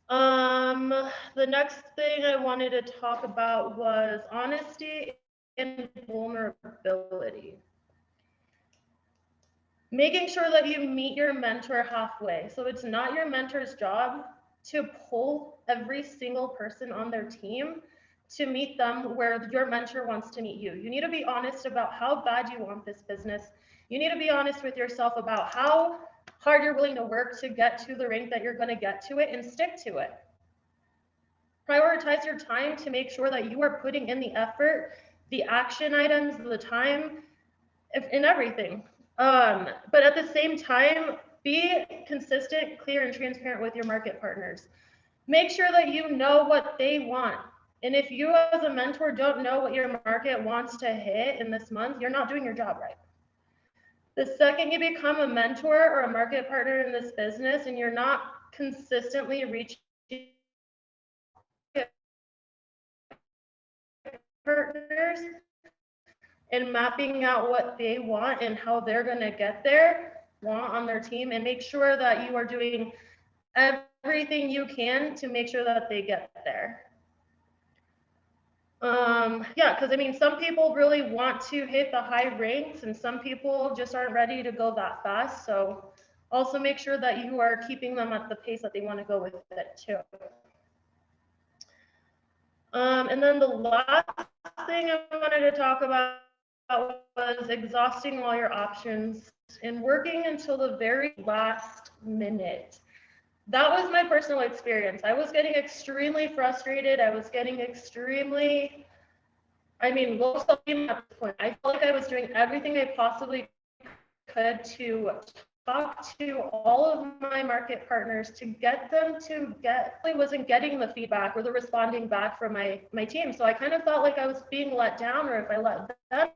The next thing I wanted to talk about was honesty and vulnerability. Making sure that you meet your mentor halfway. So it's not your mentor's job to pull every single person on their team to meet them where your mentor wants to meet you. You need to be honest about how bad you want this business. You need to be honest with yourself about how hard you're willing to work to get to the rank that you're going to get to it, and stick to it. Prioritize your time to make sure that you are putting in the effort, the action items, the time, in everything. But at the same time, be consistent, clear, and transparent with your market partners. Make sure that you know what they want. And if you as a mentor don't know what your market wants to hit in this month, you're not doing your job right. The second you become a mentor or a market partner in this business and you're not consistently reaching partners and mapping out what they want and how they're going to get there, want on their team, and make sure that you are doing everything you can to make sure that they get there. Yeah, because I mean, some people really want to hit the high ranks and some people just aren't ready to go that fast. So also make sure that you are keeping them at the pace that they want to go with it too. And then the last thing I wanted to talk about was exhausting all your options and working until the very last minute. That was my personal experience. I was getting extremely frustrated. I was getting extremely, low self-esteem at this point. I felt like I was doing everything I possibly could to talk to all of my market partners to get them to I wasn't getting the feedback or the responding back from my team. So I kind of felt like I was being let down, or if I let them,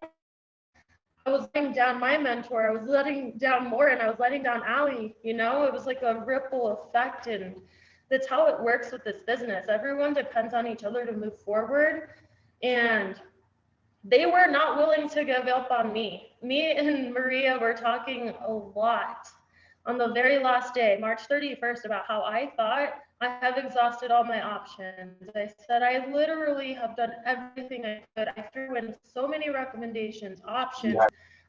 I was letting down my mentor, I was letting down Lauren, I was letting down Allie, you know, it was like a ripple effect, and that's how it works with this business. Everyone depends on each other to move forward, and they were not willing to give up on me. Me and Maria were talking a lot on the very last day, March 31st, about how I thought I have exhausted all my options. I said, I literally have done everything I could. I threw in so many recommendations, options,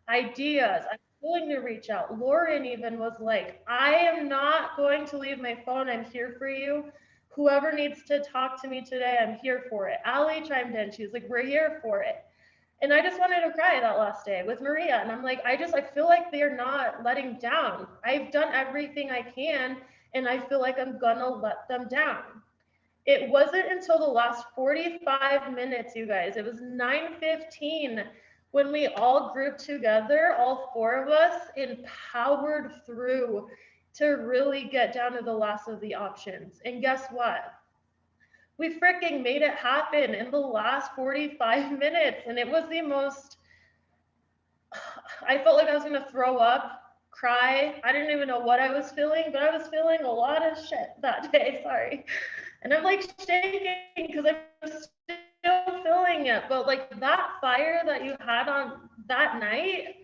ideas. I'm willing to reach out. Lauren even was like, I am not going to leave my phone. I'm here for you. Whoever needs to talk to me today, I'm here for it. Allie chimed in. She was like, we're here for it. And I just wanted to cry that last day with Maria. And I'm like, I feel like they're not letting down. I've done everything I can, and I feel like I'm gonna let them down. It wasn't until the last 45 minutes, you guys, it was 9:15 when we all grouped together, all four of us, and powered through to really get down to the last of the options. And guess what? We freaking made it happen in the last 45 minutes. And it was the most, I felt like I was gonna throw up, cry. I didn't even know what I was feeling, but I was feeling a lot of shit that day, sorry. And I'm like shaking because I'm still feeling it. But like that fire that you had on that night,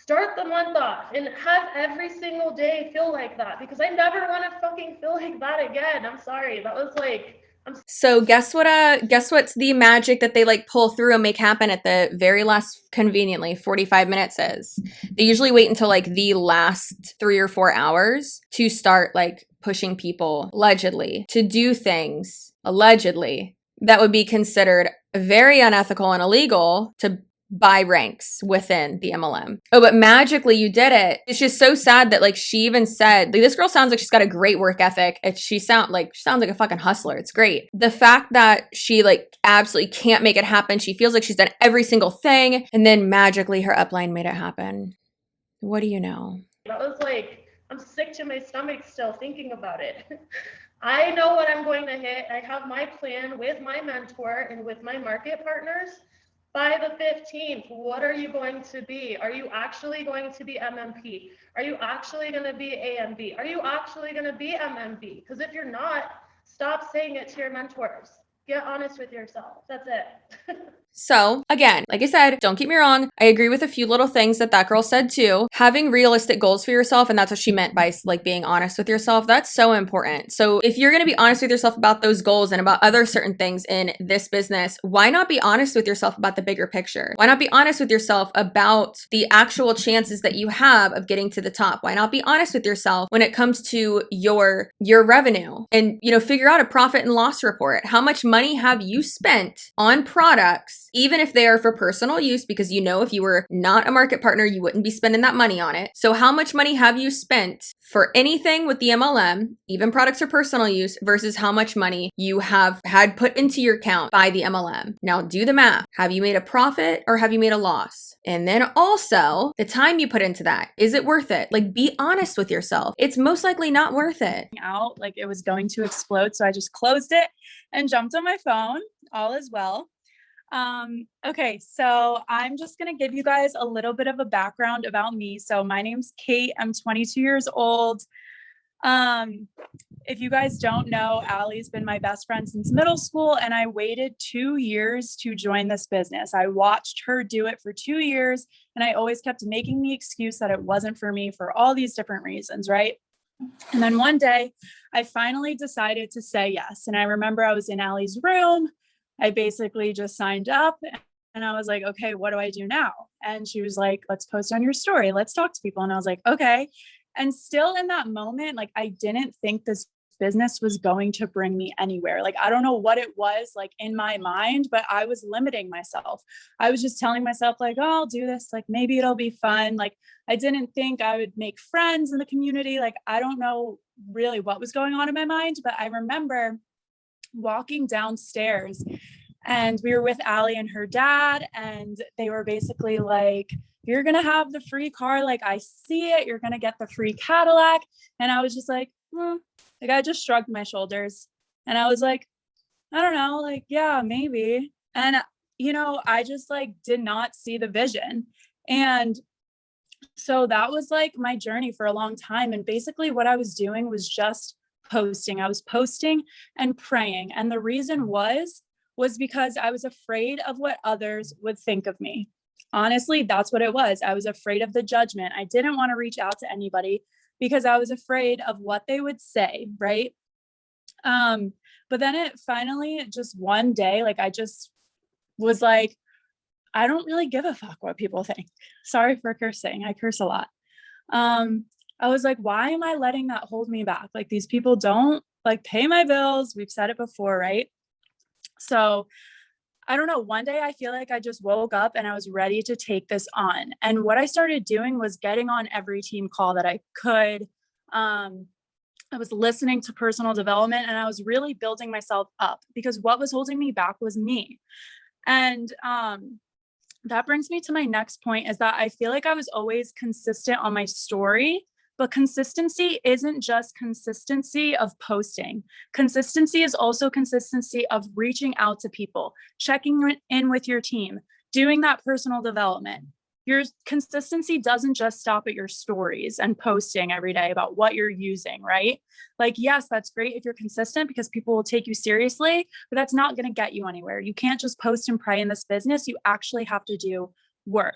start the month off and have every single day feel like that, because I never want to fucking feel like that again. I'm sorry. That was like, So guess what's the magic that they like pull through and make happen at the very last, conveniently 45 minutes is? They usually wait until like the last 3 or 4 hours to start like pushing people allegedly to do things allegedly that would be considered very unethical and illegal to buy ranks within the MLM. Oh, but magically you did it. It's just so sad that like she even said, like, this girl sounds like she's got a great work ethic. She sounds like a fucking hustler. It's great. The fact that she like absolutely can't make it happen. She feels like she's done every single thing, and then magically her upline made it happen. What do you know? That was like, I'm sick to my stomach still thinking about it. I know what I'm going to hit. I have my plan with my mentor and with my market partners. By the 15th, what are you going to be? Are you actually going to be MMP? Are you actually going to be AMB? Are you actually going to be MMB? Because if you're not, stop saying it to your mentors. Get honest with yourself. That's it. So again, like I said, don't get me wrong. I agree with a few little things that girl said too. Having realistic goals for yourself, and that's what she meant by like being honest with yourself. That's so important. So if you're going to be honest with yourself about those goals and about other certain things in this business, why not be honest with yourself about the bigger picture? Why not be honest with yourself about the actual chances that you have of getting to the top? Why not be honest with yourself when it comes to your revenue, and, you know, figure out a profit and loss report? How much money have you spent on products, even if they are for personal use? Because, you know, if you were not a market partner, you wouldn't be spending that money on it. So how much money have you spent for anything with the MLM, even products for personal use, versus how much money you have had put into your account by the MLM? Now do the math. Have you made a profit or have you made a loss? And then also the time you put into that. Is it worth it? Like, be honest with yourself. It's most likely not worth it. Out like it was going to explode, so I just closed it and jumped on my phone. All is well. Okay, so I'm just gonna give you guys a little bit of a background about me. So my name's Kate. I'm 22 years old. If you guys don't know, Allie's been my best friend since middle school, and I waited 2 years to join this business. I watched her do it for 2 years, and I always kept making the excuse that it wasn't for me for all these different reasons, right? And then one day, I finally decided to say yes. And I remember I was in Allie's room. I basically just signed up, and I was like, okay, what do I do now? And she was like, let's post on your story. Let's talk to people. And I was like, okay. And still in that moment, like, I didn't think this business was going to bring me anywhere. Like, I don't know what it was like in my mind, but I was limiting myself. I was just telling myself like, oh, I'll do this. Like, maybe it'll be fun. Like, I didn't think I would make friends in the community. Like, I don't know really what was going on in my mind, but I remember walking downstairs, and we were with Allie and her dad, and they were basically like, you're going to have the free car. Like, I see it. You're going to get the free Cadillac. And I was just like, like, I just shrugged my shoulders, and I was like, I don't know, like, yeah, maybe. And, you know, I just like did not see the vision. And so that was like my journey for a long time. And basically what I was doing was just posting. I was posting and praying. And the reason was because I was afraid of what others would think of me. Honestly, that's what it was. I was afraid of the judgment. I didn't want to reach out to anybody because I was afraid of what they would say, right? But then it finally, just one day, like, I just was like, I don't really give a fuck what people think. Sorry for cursing. I curse a lot. I was like, why am I letting that hold me back? Like, these people don't like pay my bills. We've said it before, right? So I don't know, one day I feel like I just woke up and I was ready to take this on. And what I started doing was getting on every team call that I could. I was listening to personal development, and I was really building myself up, because what was holding me back was me. And that brings me to my next point, is that I feel like I was always consistent on my story. But consistency isn't just consistency of posting. Consistency is also consistency of reaching out to people, checking in with your team, doing that personal development. Your consistency doesn't just stop at your stories and posting every day about what you're using, right? Like, yes, that's great if you're consistent because people will take you seriously, but that's not going to get you anywhere. You can't just post and pray in this business. You actually have to do work.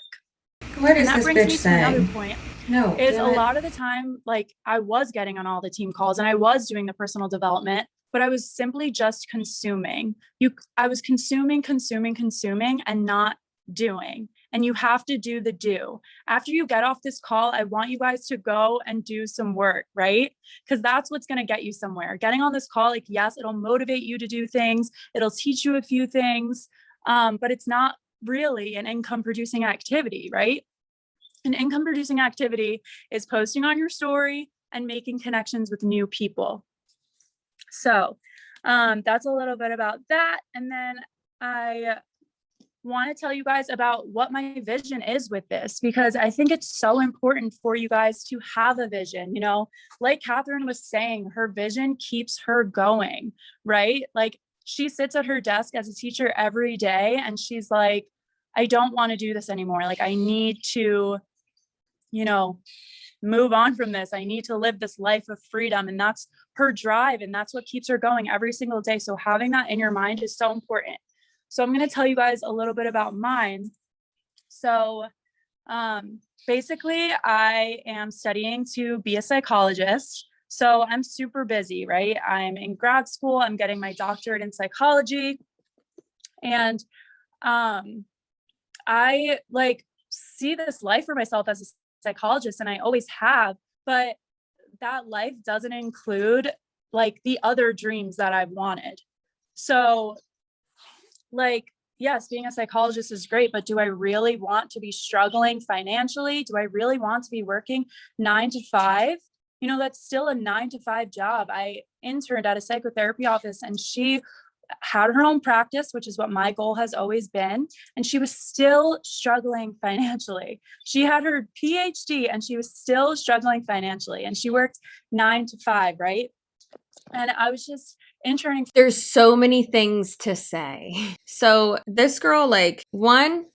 What is this bitch saying? Another point. No, is a lot of the time, like, I was getting on all the team calls and I was doing the personal development, but I was simply just consuming. I was consuming and not doing. And you have to do the do. After you get off this call, I want you guys to go and do some work, right? Because that's what's going to get you somewhere. Getting on this call, like, yes, it'll motivate you to do things. It'll teach you a few things, but it's not really an income producing activity, right? An income producing activity is posting on your story and making connections with new people. So that's a little bit about that. And then I want to tell you guys about what my vision is with this, because I think it's so important for you guys to have a vision. You know, like Catherine was saying, her vision keeps her going, right? Like, she sits at her desk as a teacher every day and she's like, I don't want to do this anymore. Like, I need to, you know, move on from this. I need to live this life of freedom. And that's her drive. And that's what keeps her going every single day. So having that in your mind is so important. So I'm going to tell you guys a little bit about mine. So basically, I am studying to be a psychologist. So I'm super busy, right? I'm in grad school. I'm getting my doctorate in psychology. And I like see this life for myself as a psychologist, and I always have, but that life doesn't include like the other dreams that I've wanted. So like, yes, being a psychologist is great, but do I really want to be struggling financially? Do I really want to be working 9 to 5? You know, that's still a 9 to 5 job. I interned at a psychotherapy office, and she had her own practice, which is what my goal has always been. And she was still struggling financially. She had her PhD and she was still struggling financially, and she worked 9 to 5, right? And I was just interning. There's so many things to say. So this girl, like, one,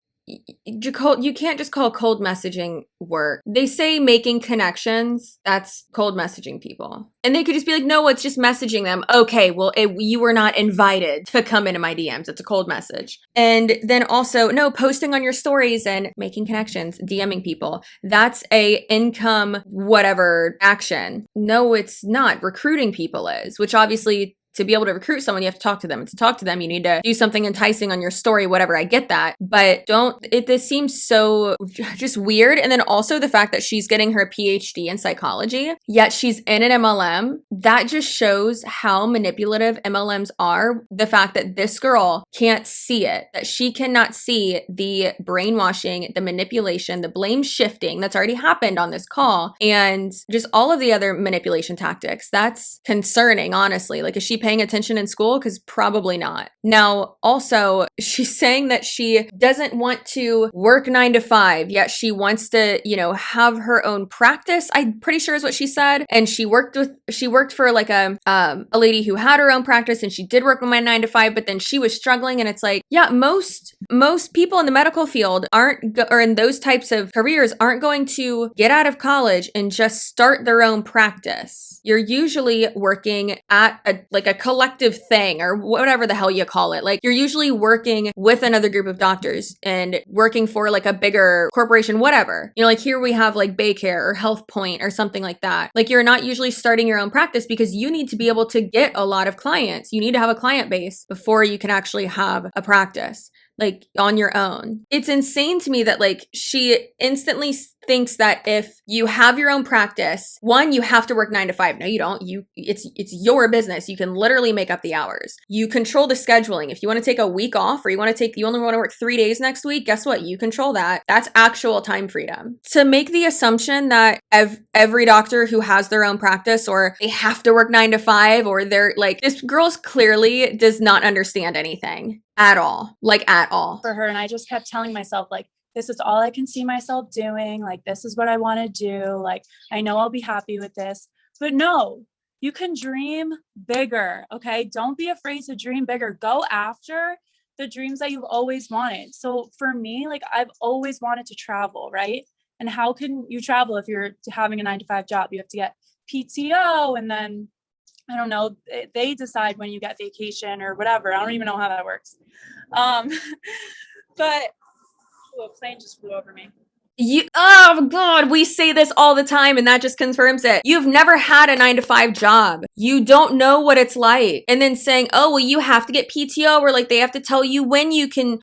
you can't just call cold messaging work. They say making connections, that's cold messaging people. And they could just be like, no, it's just messaging them. Okay, well, you were not invited to come into my DMs. It's a cold message. And then also, no, posting on your stories and making connections, DMing people. That's a income, whatever action. No, it's not. Recruiting people is, which obviously, to be able to recruit someone, you have to talk to them. And to talk to them, you need to do something enticing on your story, whatever. I get that. But this seems so just weird. And then also the fact that she's getting her PhD in psychology, yet she's in an MLM. That just shows how manipulative MLMs are. The fact that this girl can't see it, that she cannot see the brainwashing, the manipulation, the blame shifting that's already happened on this call, and just all of the other manipulation tactics. That's concerning, honestly. Like, is she paying attention in school? Because probably not. Now, also, she's saying that she doesn't want to work 9 to 5, yet she wants to, have her own practice. I'm pretty sure is what she said. And she worked for like a lady who had her own practice, and she did work with my 9 to 5, but then she was struggling. And it's like, yeah, most people in the medical field or in those types of careers aren't going to get out of college and just start their own practice. You're usually working at a collective thing or whatever the hell you call it. Like, you're usually working with another group of doctors and working for like a bigger corporation, whatever. Like here we have like Baycare or Health Point or something like that. Like, you're not usually starting your own practice because you need to be able to get a lot of clients. You need to have a client base before you can actually have a practice, like, on your own. It's insane to me that, like, she instantly thinks that if you have your own practice, one, you have to work 9 to 5. No, you don't. It's your business. You can literally make up the hours. You control the scheduling. If you want to take a week off, or you only want to work 3 days next week, guess what? You control that. That's actual time freedom. To make the assumption that every doctor who has their own practice, or they have to work 9 to 5, or they're like, this girl's clearly does not understand anything at all. Like, at all. For her. And I just kept telling myself, like, this is all I can see myself doing. Like, this is what I want to do. Like, I know I'll be happy with this. But no, you can dream bigger. Okay. Don't be afraid to dream bigger. Go after the dreams that you've always wanted. So for me, like, I've always wanted to travel, right? And how can you travel if you're having a 9 to 5 job? You have to get PTO, and then I don't know, they decide when you get vacation or whatever. I don't even know how that works. But a plane just flew over me. Oh God, we say this all the time, and that just confirms it. You've never had a 9 to 5 job. You don't know what it's like. And then saying, oh, well, you have to get PTO, or like they have to tell you when you can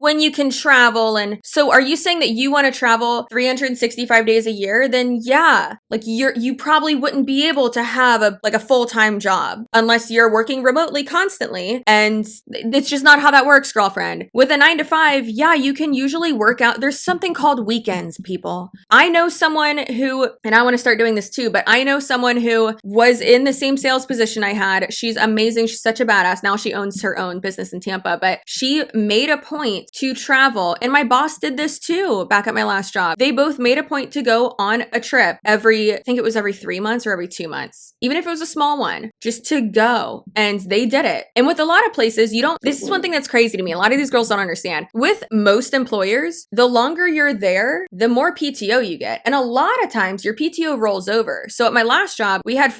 travel. And so are you saying that you want to travel 365 days a year? Then yeah, like you probably wouldn't be able to have a full-time job unless you're working remotely constantly. And it's just not how that works, girlfriend. With a 9 to 5, yeah, you can usually work out. There's something called weekends, people. I know someone who, and I want to start doing this too, but I know someone who was in the same sales position I had. She's amazing. She's such a badass. Now she owns her own business in Tampa, but she made a point to travel. And my boss did this too back at my last job. They both made a point to go on a trip I think it was every 3 months or every 2 months, even if it was a small one, just to go. And they did it. And with a lot of places, this is one thing that's crazy to me. A lot of these girls don't understand. With most employers, the longer you're there, the more PTO you get. And a lot of times your PTO rolls over. So at my last job, we had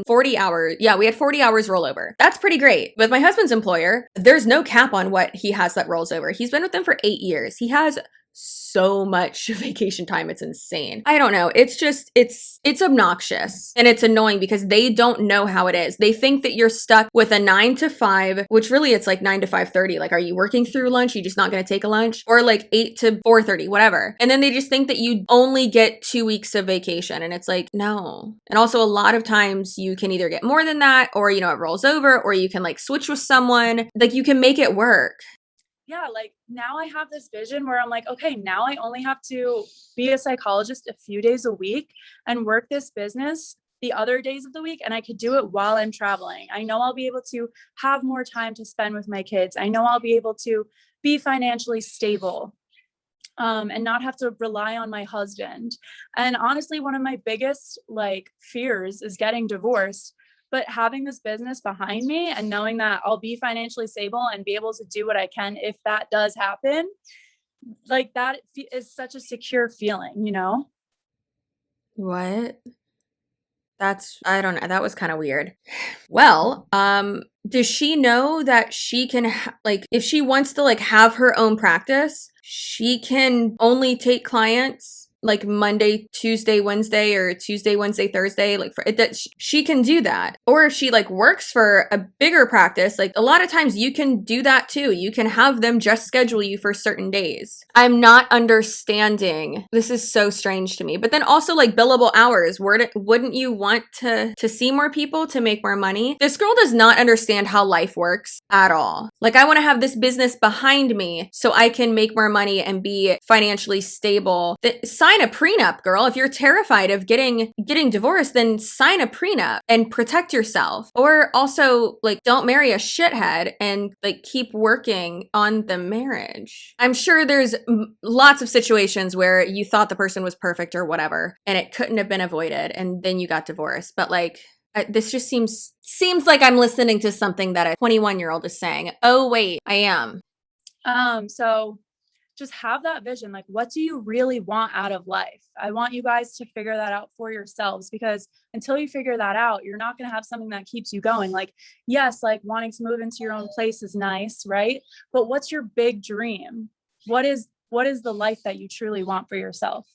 40 hours. Yeah, we had 40 hours rollover. That's pretty great. With my husband's employer, there's no cap on what he has that rolls over. He's been with them for 8 years. He has so much vacation time. It's insane. I don't know. It's just, it's obnoxious, and it's annoying because they don't know how it is. They think that you're stuck with a 9 to 5, which really it's like 9 to 5:30. Like, are you working through lunch? You're just not going to take a lunch, or like 8 to 4:30, whatever. And then they just think that you only get 2 weeks of vacation. And it's like, no. And also a lot of times you can either get more than that, or, it rolls over, or you can like switch with someone. Like, you can make it work. Yeah, like now I have this vision where I'm like, okay, now I only have to be a psychologist a few days a week and work this business the other days of the week. And I could do it while I'm traveling. I know I'll be able to have more time to spend with my kids. I know I'll be able to be financially stable, and not have to rely on my husband. And honestly, one of my biggest fears is getting divorced. But having this business behind me and knowing that I'll be financially stable and be able to do what I can if that does happen, like that is such a secure feeling, you know? What? I don't know. That was kind of weird. Well, does she know that she can, like, if she wants to, like, have her own practice, she can only take clients like Monday, Tuesday, Wednesday, or Tuesday, Wednesday, Thursday, like for it, that she can do that. Or if she like works for a bigger practice, like a lot of times you can do that too. You can have them just schedule you for certain days. I'm not understanding. This is so strange to me. But then also like billable hours, wouldn't you want to see more people to make more money? This girl does not understand how life works at all. Like, I want to have this business behind me so I can make more money and be financially stable. Sign a prenup, girl. If you're terrified of getting divorced, then sign a prenup and protect yourself. Or also, like, don't marry a shithead and like keep working on the marriage. I'm sure there's lots of situations where you thought the person was perfect or whatever, and it couldn't have been avoided, and then you got divorced. But like, this just seems like I'm listening to something that a 21-year-old is saying. Oh wait, I am. So just have that vision. Like, what do you really want out of life? I want you guys to figure that out for yourselves, because until you figure that out, you're not going to have something that keeps you going. Like, yes, like wanting to move into your own place is nice, right? But what's your big dream? What is the life that you truly want for yourself?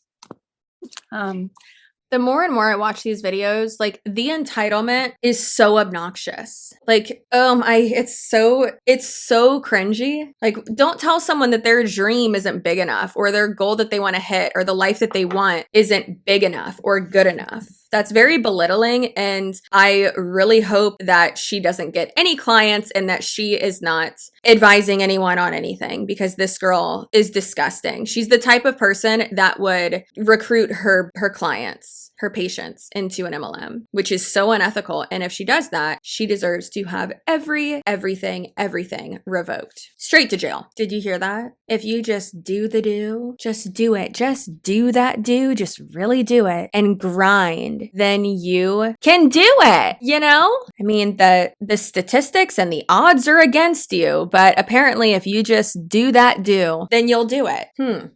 The more and more I watch these videos, like the entitlement is so obnoxious. Like, it's so cringy. Like, don't tell someone that their dream isn't big enough, or their goal that they want to hit, or the life that they want isn't big enough or good enough. That's very belittling, and I really hope that she doesn't get any clients and that she is not advising anyone on anything, because this girl is disgusting. She's the type of person that would recruit her clients, her patients, into an MLM, which is so unethical. And if she does that, she deserves to have everything revoked. Straight to jail. Did you hear that? If you just do the do, just do it. Just do that do, just really do it and grind, then you can do it. You know? I mean, the statistics and the odds are against you, but apparently if you just do that do, then you'll do it.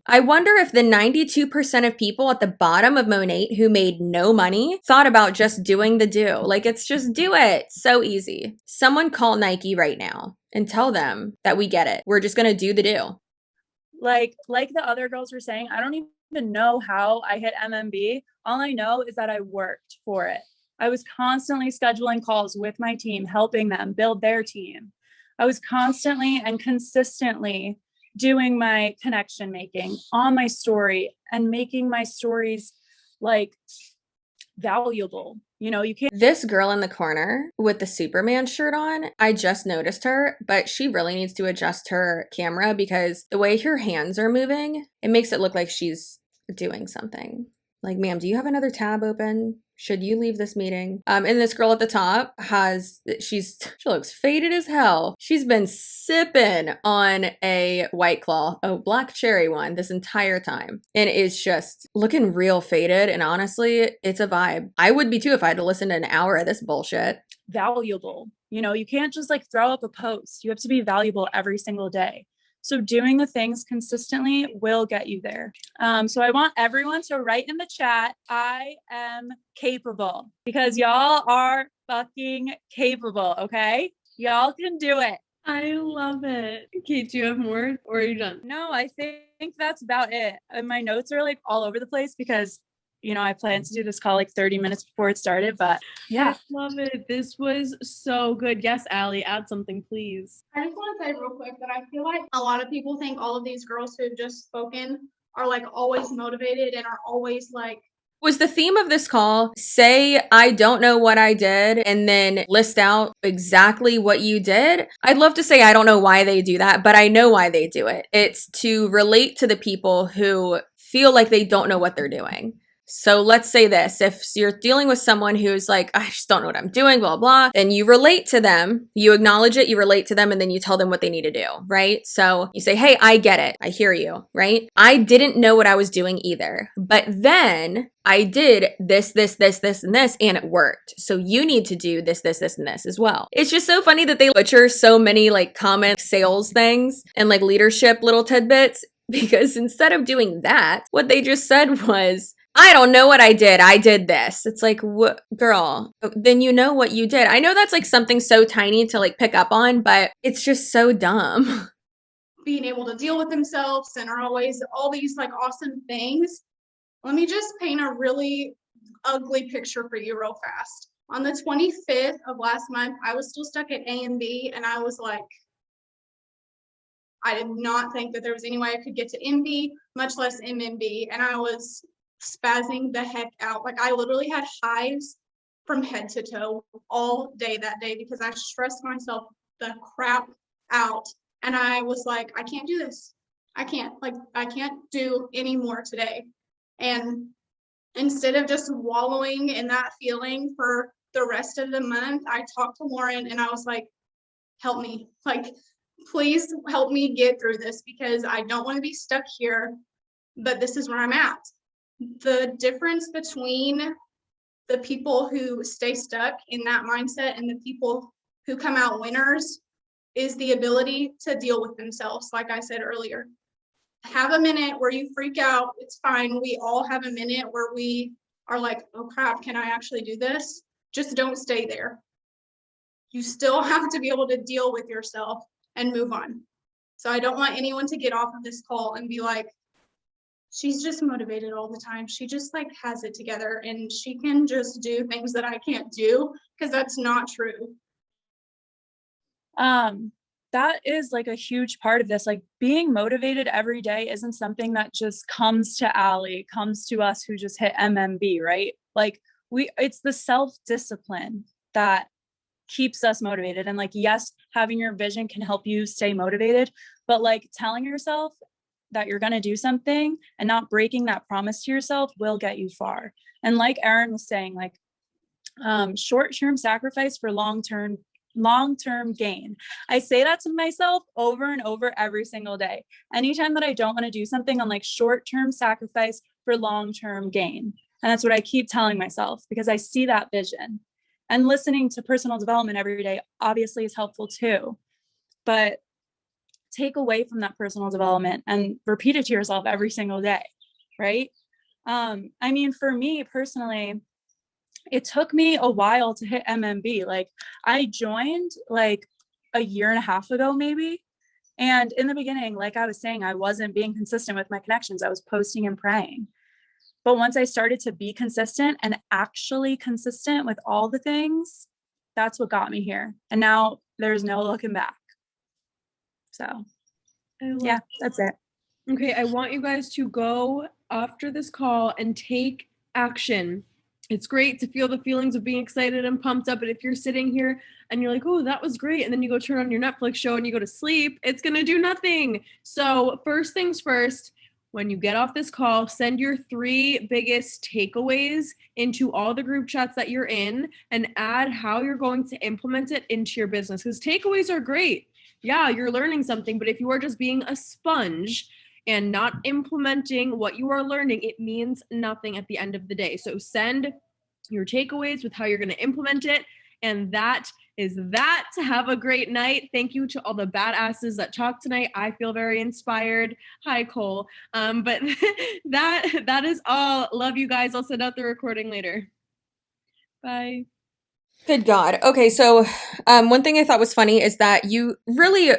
I wonder if the 92% of people at the bottom of Monat who made no money thought about just doing the do. Like, it's just do it. So easy. Someone call Nike right now and tell them that we get it. We're just going to do the do. Like the other girls were saying, I don't even know how I hit MMB. All I know is that I worked for it. I was constantly scheduling calls with my team, helping them build their team. I was constantly and consistently doing my connection making on my story and making my stories like valuable. You know, you can't. This girl in the corner with the Superman shirt on, I just noticed her, but she really needs to adjust her camera, because the way her hands are moving, it makes it look like she's doing something. Like, ma'am, do you have another tab open? Should you leave this meeting? And this girl at the top she looks faded as hell. She's been sipping on a White Claw, a black cherry one, this entire time, and is just looking real faded. And honestly, it's a vibe. I would be too if I had to listen to an hour of this bullshit. Valuable. You know, you can't just like throw up a post. You have to be valuable every single day. So doing the things consistently will get you there. So I want everyone to write in the chat, I am capable, because y'all are fucking capable, okay? Y'all can do it. I love it. Kate, do you have more, or are you done? No, I think that's about it. And my notes are like all over the place because, you know, I planned to do this call like 30 minutes before it started, but yeah. I love it. This was so good. Yes, Allie, add something, please. I just want to say real quick that I feel like a lot of people think all of these girls who've just spoken are like always motivated and are always like. Was the theme of this call, say, I don't know what I did, and then list out exactly what you did? I'd love to say I don't know why they do that, but I know why they do it. It's to relate to the people who feel like they don't know what they're doing. So let's say this, if you're dealing with someone who's like, I just don't know what I'm doing, blah, blah, then you relate to them, you acknowledge it, you relate to them, and then you tell them what they need to do, right? So you say, hey, I get it. I hear you, right? I didn't know what I was doing either, but then I did this, and this, and it worked. So you need to do this, and this as well. It's just so funny that they butcher so many like common sales things and like leadership little tidbits, because instead of doing that, what they just said was, I don't know what I did. I did this. It's like, what, girl, then you know what you did. I know that's like something so tiny to like pick up on, but it's just so dumb. Being able to deal with themselves and are always all these like awesome things. Let me just paint a really ugly picture for you real fast. On the 25th of last month, I was still stuck at A and B, and I was like, I did not think that there was any way I could get to MB, much less MMB, and I was spazzing the heck out. Like I literally had hives from head to toe all day that day because I stressed myself the crap out. And I was like, I can't do this. I can't do any more today. And instead of just wallowing in that feeling for the rest of the month, I talked to Lauren and I was like, help me, like, please help me get through this because I don't want to be stuck here, but this is where I'm at. The difference between the people who stay stuck in that mindset and the people who come out winners is the ability to deal with themselves. Like I said earlier, have a minute where you freak out. It's fine. We all have a minute where we are like, oh crap, can I actually do this? Just don't stay there. You still have to be able to deal with yourself and move on. So I don't want anyone to get off of this call and be like, she's just motivated all the time. She just like has it together and she can just do things that I can't do, because that's not true. That is like a huge part of this. Like being motivated every day isn't something that just comes to Allie, comes to us who just hit MMB, right? Like it's the self-discipline that keeps us motivated. And like, yes, having your vision can help you stay motivated, but like telling yourself that you're going to do something and not breaking that promise to yourself will get you far. And like Erin was saying, like short-term sacrifice for long-term gain. I say that to myself over and over every single day. Anytime that I don't want to do something, I'm like, short-term sacrifice for long-term gain. And that's what I keep telling myself because I see that vision. And listening to personal development every day obviously is helpful too. But take away from that personal development and repeat it to yourself every single day, right? I mean, for me personally, it took me a while to hit MMB. Like I joined like a year and a half ago, maybe. And in the beginning, like I was saying, I wasn't being consistent with my connections. I was posting and praying. But once I started to be consistent and actually consistent with all the things, that's what got me here. And now there's no looking back. So yeah, that's it. Okay, I want you guys to go after this call and take action. It's great to feel the feelings of being excited and pumped up, but if you're sitting here and you're like, oh, that was great, and then you go turn on your Netflix show and you go to sleep, it's going to do nothing. So first things first, when you get off this call, send your 3 biggest takeaways into all the group chats that you're in and add how you're going to implement it into your business, because takeaways are great. Yeah, you're learning something, but if you are just being a sponge and not implementing what you are learning, it means nothing at the end of the day. So send your takeaways with how you're going to implement it. And that is that. Have a great night. Thank you to all the badasses that talked tonight. I feel very inspired. Hi, Cole. But that is all. Love you guys. I'll send out the recording later. Bye. Good God. Okay, so one thing I thought was funny is that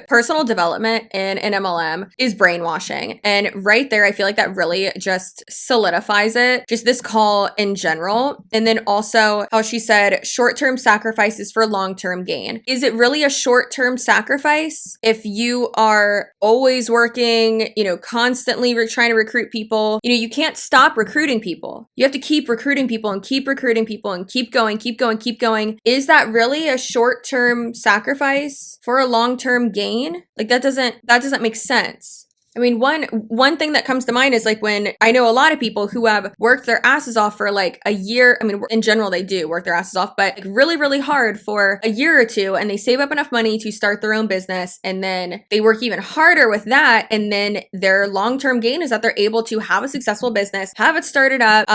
personal development in an MLM is brainwashing. And right there, I feel like that really just solidifies it. Just this call in general. And then also how she said short-term sacrifices for long-term gain. Is it really a short-term sacrifice if you are always working, constantly trying to recruit people? You can't stop recruiting people. You have to keep recruiting people and keep recruiting people and keep going. Is that really a short-term sacrifice for a long-term gain? Like that doesn't make sense. I mean, one thing that comes to mind is like when I know a lot of people who have worked their asses off for like a year. I mean, in general, they do work their asses off, but like really, really hard for a year or two, and they save up enough money to start their own business, and then they work even harder with that, and then their long-term gain is that they're able to have a successful business, have it started up,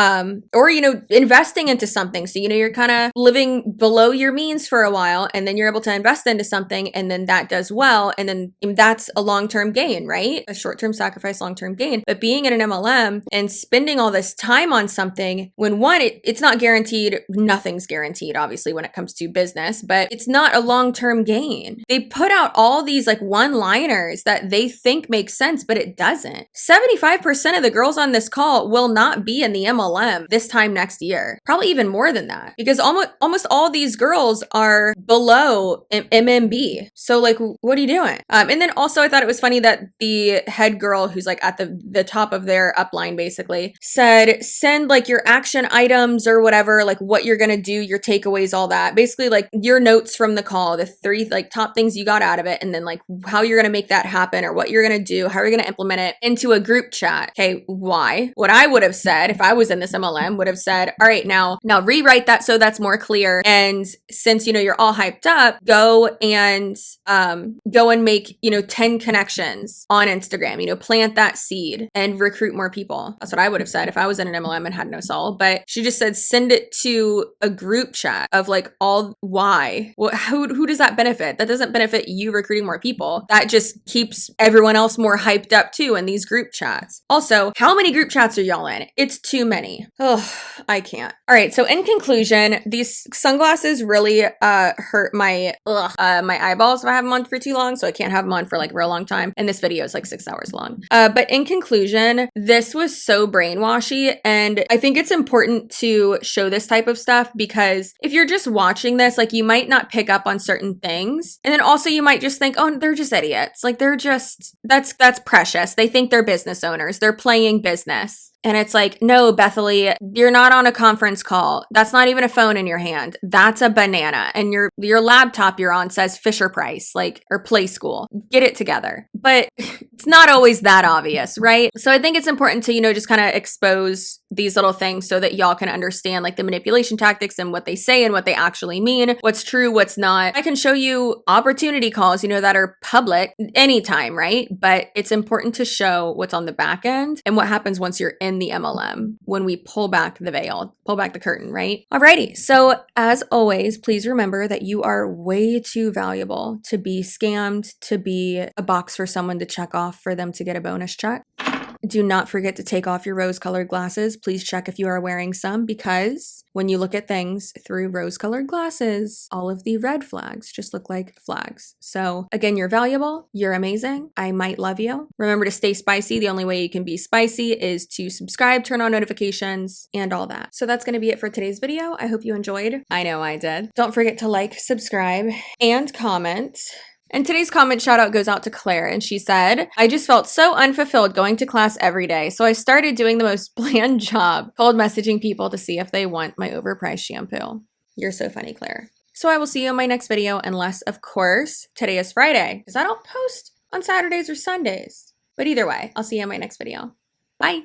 or, you know, investing into something. So, you know, you're kind of living below your means for a while, and then you're able to invest into something, and then that does well, and then that's a long-term gain, right? A short-term sacrifice, long-term gain. But being in an MLM and spending all this time on something, when one, it's not guaranteed, nothing's guaranteed, obviously, when it comes to business, but it's not a long-term gain. They put out all these like one-liners that they think make sense, but it doesn't. 75% of the girls on this call will not be in the MLM this time next year. Probably even more than that, because almost all these girls are below MMB. So like, what are you doing? And then also I thought it was funny that the head girl who's like at the top of their upline basically said, send like your action items or whatever, like what you're going to do, your takeaways, all that. Basically like your notes from the call, the 3 like top things you got out of it. And then like how you're going to make that happen or what you're going to do, how you're going to implement it into a group chat. Okay. Why? What I would have said if I was in this MLM would have said, all right, now rewrite that so that's more clear. And since, you know, you're all hyped up, go and make, you know, 10 connections on Instagram, you know, plant that seed and recruit more people. That's what I would have said if I was in an MLM and had no soul. But she just said, send it to a group chat of like all why. Well, who does that benefit? That doesn't benefit you recruiting more people. That just keeps everyone else more hyped up too in these group chats. Also, how many group chats are y'all in? It's too many. Oh, I can't. All right. So in conclusion, these sunglasses really hurt my eyeballs if I have them on for too long. So I can't have them on for like a real long time. And this video is like 6 hours long. But in conclusion, this was so brainwashy. And I think it's important to show this type of stuff because if you're just watching this, like you might not pick up on certain things. And then also you might just think, oh, they're just idiots. Like they're just, that's precious. They think they're business owners. They're playing business. And it's like, no, Bethany, you're not on a conference call. That's not even a phone in your hand. That's a banana. And your laptop you're on says Fisher Price, like, or Play School. Get it together. But it's not always that obvious, right? So I think it's important to, you know, just kind of expose these little things so that y'all can understand like the manipulation tactics and what they say and what they actually mean, what's true, what's not. I can show you opportunity calls, you know, that are public anytime, right? But it's important to show what's on the back end and what happens once you're in the MLM when we pull back the veil, pull back the curtain, right? Alrighty. So as always, please remember that you are way too valuable to be scammed, to be a box for someone to check off for them to get a bonus check. Do not forget to take off your rose-colored glasses. Please check if you are wearing some because when you look at things through rose-colored glasses, all of the red flags just look like flags. So again, you're valuable. You're amazing. I might love you. Remember to stay spicy. The only way you can be spicy is to subscribe, turn on notifications, and all that. So that's going to be it for today's video. I hope you enjoyed. I know I did. Don't forget to like, subscribe, and comment. And today's comment shout out goes out to Claire, and she said, I just felt so unfulfilled going to class every day, so I started doing the most bland job, cold messaging people to see if they want my overpriced shampoo. You're so funny, Claire. So I will see you in my next video, unless, of course, today is Friday, because I don't post on Saturdays or Sundays. But either way, I'll see you in my next video. Bye!